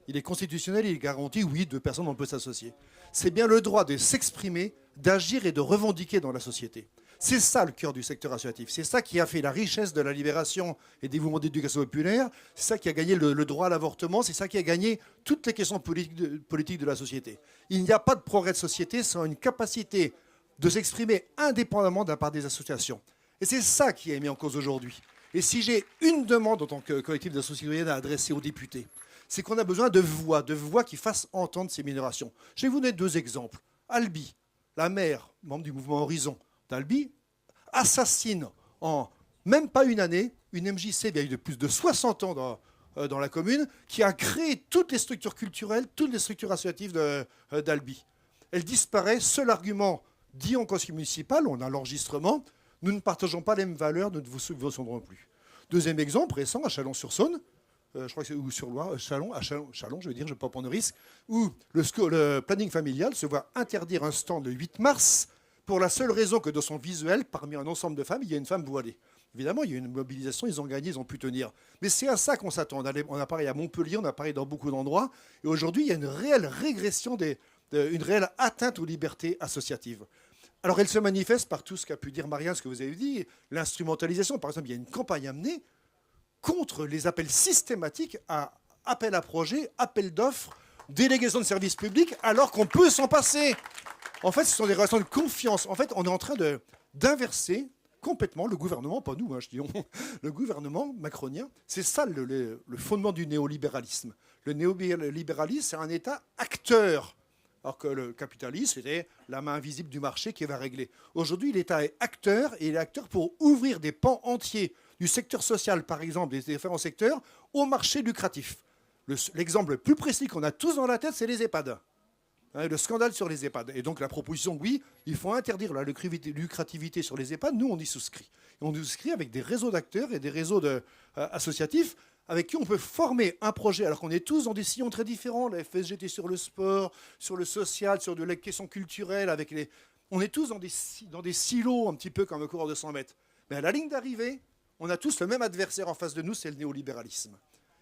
Il est constitutionnel, il est garanti, oui, 2 personnes, on peut s'associer. C'est bien le droit de s'exprimer, d'agir et de revendiquer dans la société. C'est ça le cœur du secteur associatif. C'est ça qui a fait la richesse de la libération et des mouvements d'éducation populaire. C'est ça qui a gagné le droit à l'avortement. C'est ça qui a gagné toutes les questions politiques de la société. Il n'y a pas de progrès de société sans une capacité de s'exprimer indépendamment de la part des associations. Et c'est ça qui est mis en cause aujourd'hui. Et si j'ai une demande en tant que collectif d'associations citoyennes à adresser aux députés, c'est qu'on a besoin de voix qui fassent entendre ces minorations. Je vais vous donner 2 exemples. Albi, la maire, membre du mouvement Horizon d'Albi, assassine en même pas une année une MJC vieille de plus de 60 ans dans la commune, qui a créé toutes les structures culturelles, toutes les structures associatives d'Albi. Elle disparaît, seul argument dit en conseil municipal, on a l'enregistrement, nous ne partageons pas les mêmes valeurs, nous ne vous subventionnerons plus. Deuxième exemple récent, à Chalon-sur-Saône, je crois que c'est ou sur Loire, Chalon, je veux dire, je ne vais pas prendre de risque, où le planning familial se voit interdire un stand le 8 mars pour la seule raison que dans son visuel, parmi un ensemble de femmes, il y a une femme voilée. Évidemment, il y a eu une mobilisation, ils ont gagné, ils ont pu tenir. Mais c'est à ça qu'on s'attend. On a pareil à Montpellier, on a pareil dans beaucoup d'endroits. Et aujourd'hui, il y a une réelle régression, une réelle atteinte aux libertés associatives. Alors, elle se manifeste par tout ce qu'a pu dire Marianne, ce que vous avez dit, l'instrumentalisation. Par exemple, il y a une campagne amenée contre les appels systématiques à appel à projet, appel d'offres, délégation de services publics, alors qu'on peut s'en passer. En fait, ce sont des relations de confiance. En fait, on est en train d'inverser complètement le gouvernement, pas nous, je dis le gouvernement macronien. C'est ça le fondement du néolibéralisme. Le néolibéralisme, c'est un État acteur, alors que le capitalisme, c'était la main invisible du marché qui va régler. Aujourd'hui, l'État est acteur, et il est acteur pour ouvrir des pans entiers du secteur social, par exemple, des différents secteurs, au marché lucratif. L'exemple le plus précis qu'on a tous dans la tête, c'est les EHPAD. Le scandale sur les EHPAD. Et donc la proposition, oui, il faut interdire la lucrativité sur les EHPAD. Nous, on y souscrit. Et on y souscrit avec des réseaux d'acteurs et des réseaux associatifs avec qui on peut former un projet, alors qu'on est tous dans des sillons très différents. La FSGT sur le sport, sur le social, sur les questions culturelles. On est tous dans des silos, un petit peu comme un coureur de 100 mètres. Mais à la ligne d'arrivée, on a tous le même adversaire en face de nous, c'est le néolibéralisme.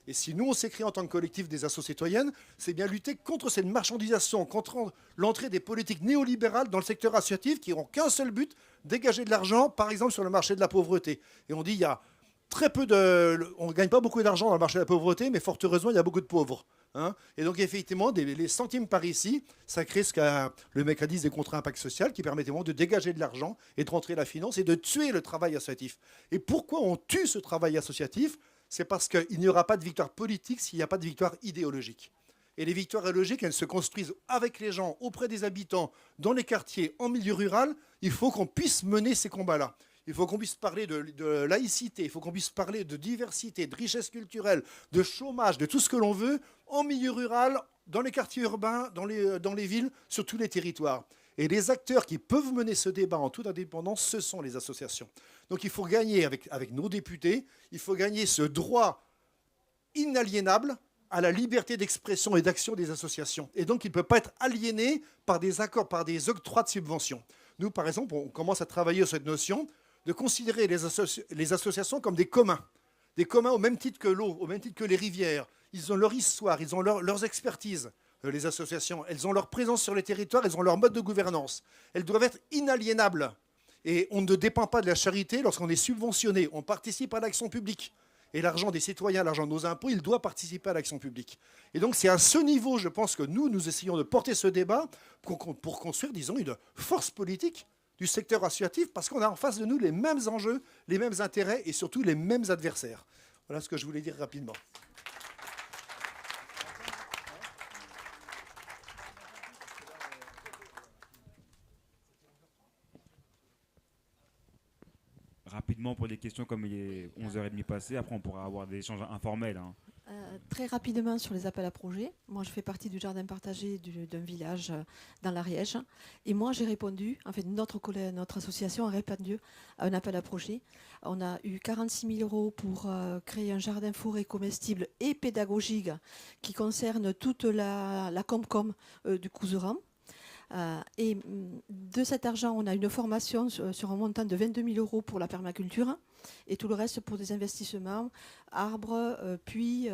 Et si nous, on s'écrit en tant que collectif des associations citoyennes, c'est bien lutter contre cette marchandisation, contre l'entrée des politiques néolibérales dans le secteur associatif qui n'ont qu'un seul but, dégager de l'argent, par exemple, sur le marché de la pauvreté. Et on dit, il y a très peu on ne gagne pas beaucoup d'argent dans le marché de la pauvreté, mais fort heureusement, il y a beaucoup de pauvres. Et donc, effectivement, les centimes par ici, ça crée ce qu'a le mécanisme des contrats impact social qui permet de dégager de l'argent et de rentrer la finance et de tuer le travail associatif. Et pourquoi on tue ce travail associatif ? C'est parce qu'il n'y aura pas de victoire politique s'il n'y a pas de victoire idéologique. Et les victoires idéologiques, elles se construisent avec les gens, auprès des habitants, dans les quartiers, en milieu rural. Il faut qu'on puisse mener ces combats-là. Il faut qu'on puisse parler de laïcité, il faut qu'on puisse parler de diversité, de richesse culturelle, de chômage, de tout ce que l'on veut, en milieu rural, dans les quartiers urbains, dans les villes, sur tous les territoires. Et les acteurs qui peuvent mener ce débat en toute indépendance, ce sont les associations. Donc il faut gagner avec nos députés, il faut gagner ce droit inaliénable à la liberté d'expression et d'action des associations. Et donc, il ne peut pas être aliéné par des accords, par des octrois de subventions. Nous, par exemple, on commence à travailler sur cette notion de considérer les associations comme des communs au même titre que l'eau, au même titre que les rivières. Ils ont leur histoire, ils ont leurs expertises, les associations. Elles ont leur présence sur les territoires, elles ont leur mode de gouvernance. Elles doivent être inaliénables. Et on ne dépend pas de la charité lorsqu'on est subventionné. On participe à l'action publique. Et l'argent des citoyens, l'argent de nos impôts, il doit participer à l'action publique. Et donc c'est à ce niveau, je pense, que nous essayons de porter ce débat pour construire, disons, une force politique du secteur associatif, parce qu'on a en face de nous les mêmes enjeux, les mêmes intérêts et surtout les mêmes adversaires. Voilà ce que je voulais dire rapidement. Rapidement pour des questions comme il est 11h30 passées, après on pourra avoir des échanges informels. Hein. Très rapidement sur les appels à projets. Moi, je fais partie du jardin partagé d'un village dans l'Ariège. Et moi, j'ai répondu, en fait, notre association a répondu à un appel à projet. On a eu 46 000 € pour créer un jardin forêt comestible et pédagogique qui concerne toute la Comcom du Couserans. Et de cet argent, on a une formation sur un montant de 22 000 € pour la permaculture et tout le reste pour des investissements, arbres, puits,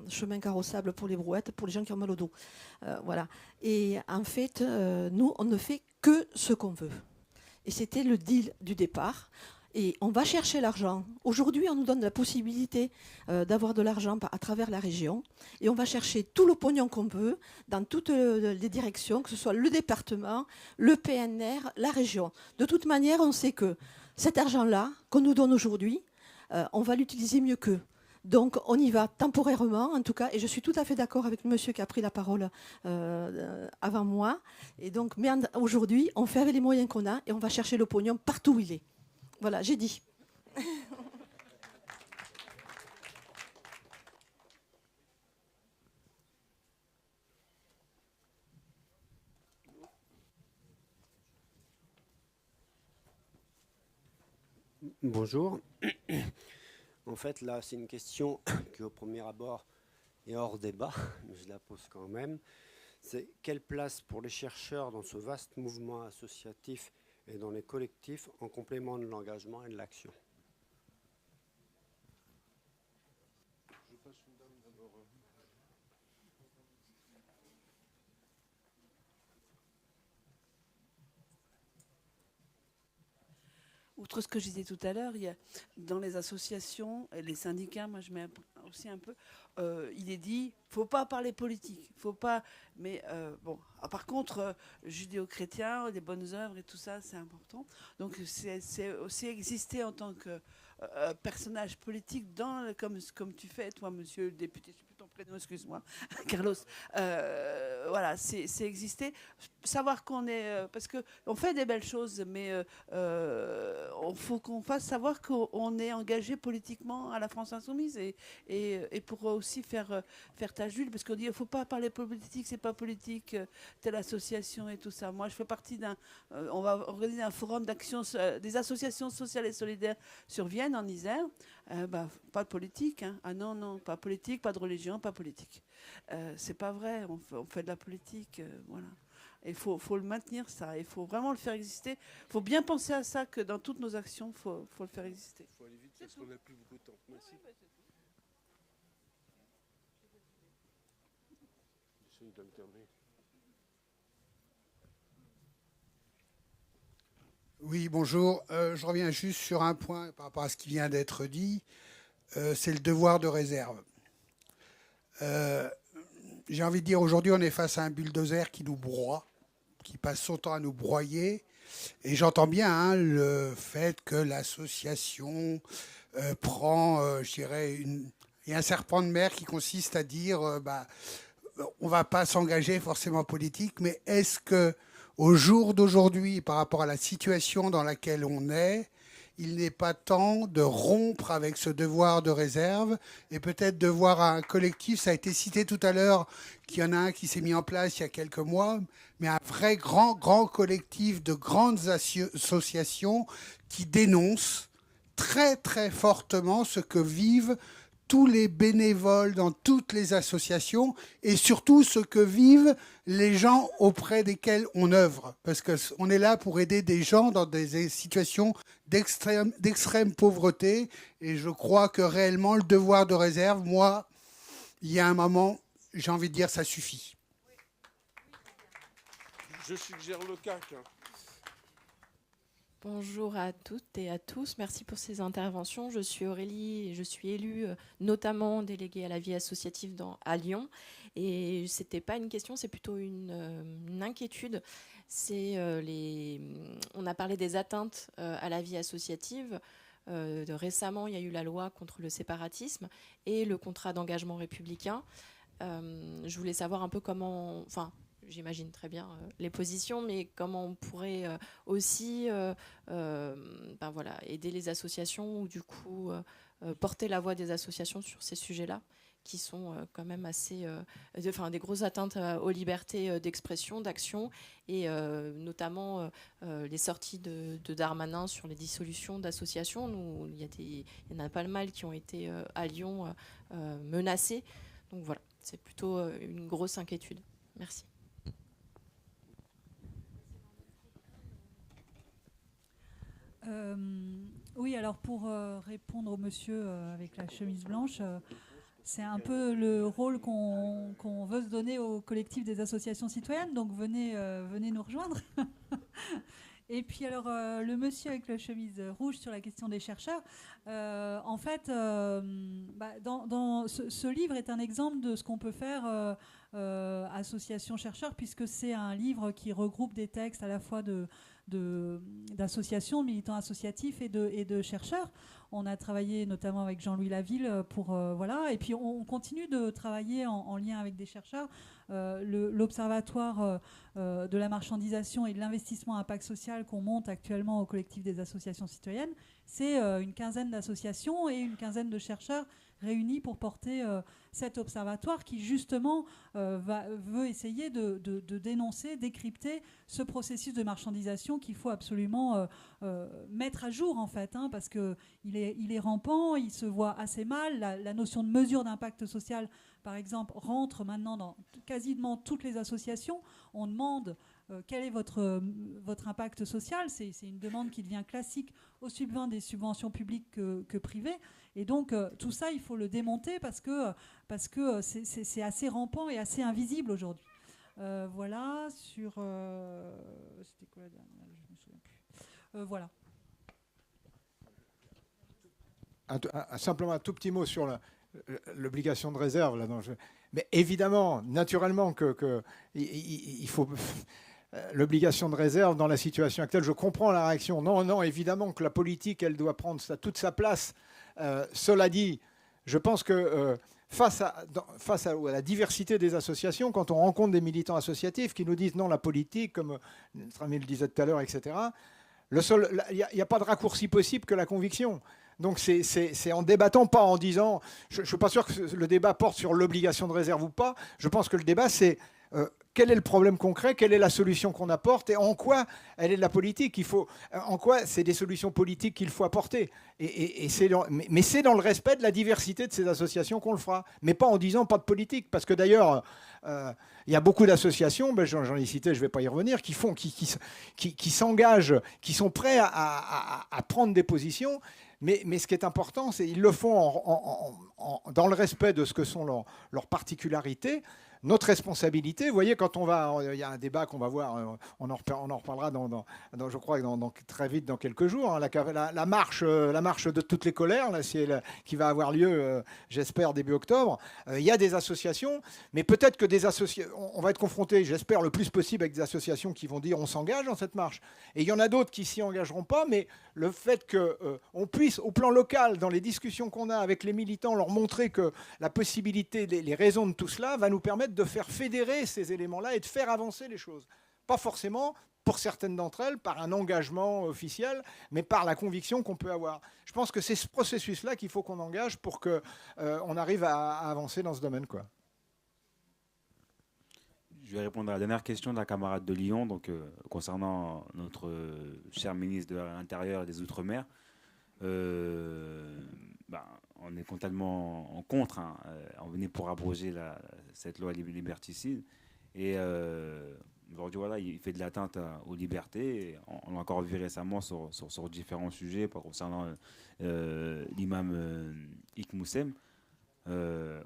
chemins carrossables pour les brouettes, pour les gens qui ont mal au dos. Voilà. Et en fait, nous, on ne fait que ce qu'on veut. Et c'était le deal du départ. Et on va chercher l'argent. Aujourd'hui, on nous donne la possibilité d'avoir de l'argent à travers la région. Et on va chercher tout le pognon qu'on veut dans toutes les directions, que ce soit le département, le PNR, la région. De toute manière, on sait que cet argent-là, qu'on nous donne aujourd'hui, on va l'utiliser mieux qu'eux. Donc, on y va temporairement, en tout cas. Et je suis tout à fait d'accord avec le monsieur qui a pris la parole avant moi. Et donc, mais aujourd'hui, on fait avec les moyens qu'on a et on va chercher le pognon partout où il est. Voilà, j'ai dit. Bonjour. En fait, là, c'est une question qui, au premier abord, est hors débat, mais je la pose quand même. C'est quelle place pour les chercheurs dans ce vaste mouvement associatif et dans les collectifs en complément de l'engagement et de l'action? Outre ce que je disais tout à l'heure, il y a dans les associations, et les syndicats, moi je mets aussi un peu, il est dit, faut pas parler politique, faut pas. Mais bon, par contre, judéo-chrétien, les bonnes œuvres et tout ça, c'est important. Donc c'est aussi exister en tant que personnage politique comme tu fais, toi, monsieur le député. Je sais plus ton prénom, excuse-moi, Carlos. Voilà, c'est exister, savoir qu'on est, parce que on fait des belles choses, mais il faut qu'on fasse savoir qu'on est engagé politiquement à la France Insoumise et pour aussi faire ta Jules, parce qu'on dit il faut pas parler politique, c'est pas politique, telle association et tout ça. Moi, je fais partie on va organiser un forum d'action des associations sociales et solidaires sur Vienne, en Isère. Pas de politique, hein. Ah non, pas politique, pas de religion, pas politique. C'est pas vrai, on fait de la politique, voilà. Il faut le maintenir, ça. Il faut vraiment le faire exister. Il faut bien penser à ça, que dans toutes nos actions, il faut le faire exister. Il faut aller vite parce qu'on n'a plus beaucoup de temps. Merci. J'essaie d'alterner. Oui, bonjour. Je reviens juste sur un point par rapport à ce qui vient d'être dit. C'est le devoir de réserve. J'ai envie de dire, aujourd'hui, on est face à un bulldozer qui nous broie, qui passe son temps à nous broyer. Et j'entends bien le fait que l'association prend, je dirais, il y a un serpent de mer qui consiste à dire, on ne va pas s'engager forcément politique, mais est-ce que au jour d'aujourd'hui, par rapport à la situation dans laquelle on est, il n'est pas temps de rompre avec ce devoir de réserve et peut-être de voir un collectif, ça a été cité tout à l'heure, qu'il y en a un qui s'est mis en place il y a quelques mois, mais un vrai grand collectif de grandes associations qui dénoncent très très fortement ce que vivent tous les bénévoles dans toutes les associations et surtout ce que vivent les gens auprès desquels on œuvre. Parce qu'on est là pour aider des gens dans des situations d'extrême pauvreté. Et je crois que réellement, le devoir de réserve, moi, il y a un moment, j'ai envie de dire, ça suffit. Je suggère le CAC. Bonjour à toutes et à tous. Merci pour ces interventions. Je suis Aurélie et je suis élue notamment déléguée à la vie associative à Lyon. Et ce n'était pas une question, c'est plutôt une inquiétude. On a parlé des atteintes à la vie associative. Récemment, il y a eu la loi contre le séparatisme et le contrat d'engagement républicain. Je voulais savoir un peu comment... Enfin, j'imagine très bien les positions, mais comment on pourrait aussi aider les associations ou du coup porter la voix des associations sur ces sujets-là qui sont quand même assez... des grosses atteintes aux libertés d'expression, d'action, et notamment les sorties de Darmanin sur les dissolutions d'associations. Il y en a pas mal qui ont été à Lyon menacés. Donc voilà, c'est plutôt une grosse inquiétude. Merci. Oui, alors pour répondre au monsieur avec la chemise blanche, c'est un peu le rôle qu'on veut se donner au collectif des associations citoyennes, donc venez nous rejoindre. Et puis alors le monsieur avec la chemise rouge sur la question des chercheurs, en fait, dans ce livre est un exemple de ce qu'on peut faire association chercheurs, puisque c'est un livre qui regroupe des textes à la fois d'associations, de militants associatifs et de chercheurs. On a travaillé notamment avec Jean-Louis Laville pour voilà, et puis on continue de travailler en lien avec des chercheurs. L'Observatoire de la marchandisation et de l'investissement à impact social qu'on monte actuellement au collectif des associations citoyennes, c'est une quinzaine d'associations et une quinzaine de chercheurs réunis pour porter cet observatoire qui justement veut essayer de dénoncer, décrypter ce processus de marchandisation qu'il faut absolument mettre à jour en fait, hein, parce qu'il est rampant, il se voit assez mal. La notion de mesure d'impact social, par exemple, rentre maintenant dans quasiment toutes les associations. On demande quel est votre impact social. C'est une demande qui devient classique aussi bien des subventions publiques que privées. Et donc, tout ça, il faut le démonter parce que c'est assez rampant et assez invisible aujourd'hui. Voilà, sur... c'était quoi la dernière ? Je ne me souviens plus. Voilà. Simplement un tout petit mot sur l'obligation de réserve. Là, mais évidemment, naturellement, il faut... L'obligation de réserve dans la situation actuelle, je comprends la réaction. Non, évidemment que la politique, elle doit prendre toute sa place. Cela dit, je pense que face à la diversité des associations, quand on rencontre des militants associatifs qui nous disent non, la politique, comme notre ami le disait tout à l'heure, etc., il n'y a pas de raccourci possible que la conviction. Donc c'est en débattant, pas en disant... Je ne suis pas sûr que le débat porte sur l'obligation de réserve ou pas. Je pense que le débat, c'est... quel est le problème concret, quelle est la solution qu'on apporte et en quoi elle est de la politique. En quoi c'est des solutions politiques qu'il faut apporter. Mais c'est dans le respect de la diversité de ces associations qu'on le fera. Mais pas en disant pas de politique. Parce que d'ailleurs, il y a beaucoup d'associations, j'en ai cité, je ne vais pas y revenir, qui s'engagent, qui sont prêts à prendre des positions. Mais ce qui est important, c'est qu'ils le font dans le respect de ce que sont leurs particularités. Notre responsabilité, vous voyez, quand il y a un débat qu'on va voir, on en reparlera je crois, très vite, dans quelques jours, hein, la marche de toutes les colères, là, qui va avoir lieu, j'espère, début octobre. Il y a des associations, mais peut-être que on va être confronté, j'espère, le plus possible avec des associations qui vont dire on s'engage dans cette marche. Et il y en a d'autres qui s'y engageront pas, mais le fait qu'on puisse, au plan local, dans les discussions qu'on a avec les militants, leur montrer que la possibilité, les raisons de tout cela, va nous permettre de faire fédérer ces éléments-là et de faire avancer les choses. Pas forcément, pour certaines d'entre elles, par un engagement officiel, mais par la conviction qu'on peut avoir. Je pense que c'est ce processus-là qu'il faut qu'on engage pour qu'on arrive à avancer dans ce domaine, quoi. Je vais répondre à la dernière question de la camarade de Lyon, donc, concernant notre cher ministre de l'Intérieur et des Outre-mer. En on est totalement en contre. Hein. On venait pour abroger cette loi liberticide. Et aujourd'hui, voilà, il fait de l'atteinte aux libertés. Et on l'a encore vu récemment sur différents sujets concernant l'imam Ik Moussem.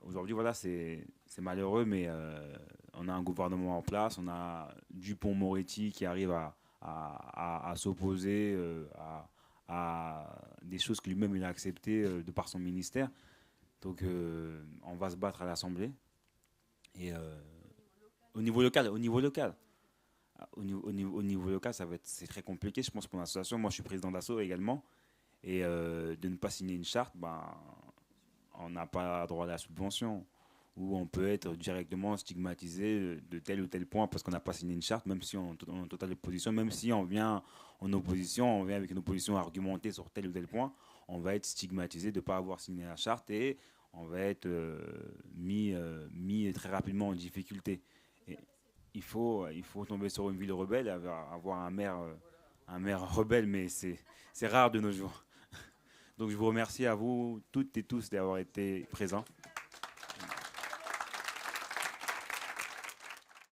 Aujourd'hui, voilà, c'est malheureux, mais on a un gouvernement en place. On a Dupond-Moretti qui arrive à s'opposer à des choses que lui-même il a acceptées de par son ministère. Donc, on va se battre à l'Assemblée. Et au niveau local, c'est très compliqué, je pense, pour l'association. Moi, je suis président d'Asso également. Et de ne pas signer une charte, on n'a pas droit à la subvention. Ou on peut être directement stigmatisé de tel ou tel point parce qu'on n'a pas signé une charte, même si on est en totale opposition, même si on vient en opposition, on vient avec une opposition argumentée sur tel ou tel point, on va être stigmatisé de ne pas avoir signé la charte et on va être mis très rapidement en difficulté. Et il faut tomber sur une ville rebelle, avoir un maire rebelle, mais c'est rare de nos jours. Donc je vous remercie à vous toutes et tous d'avoir été présents.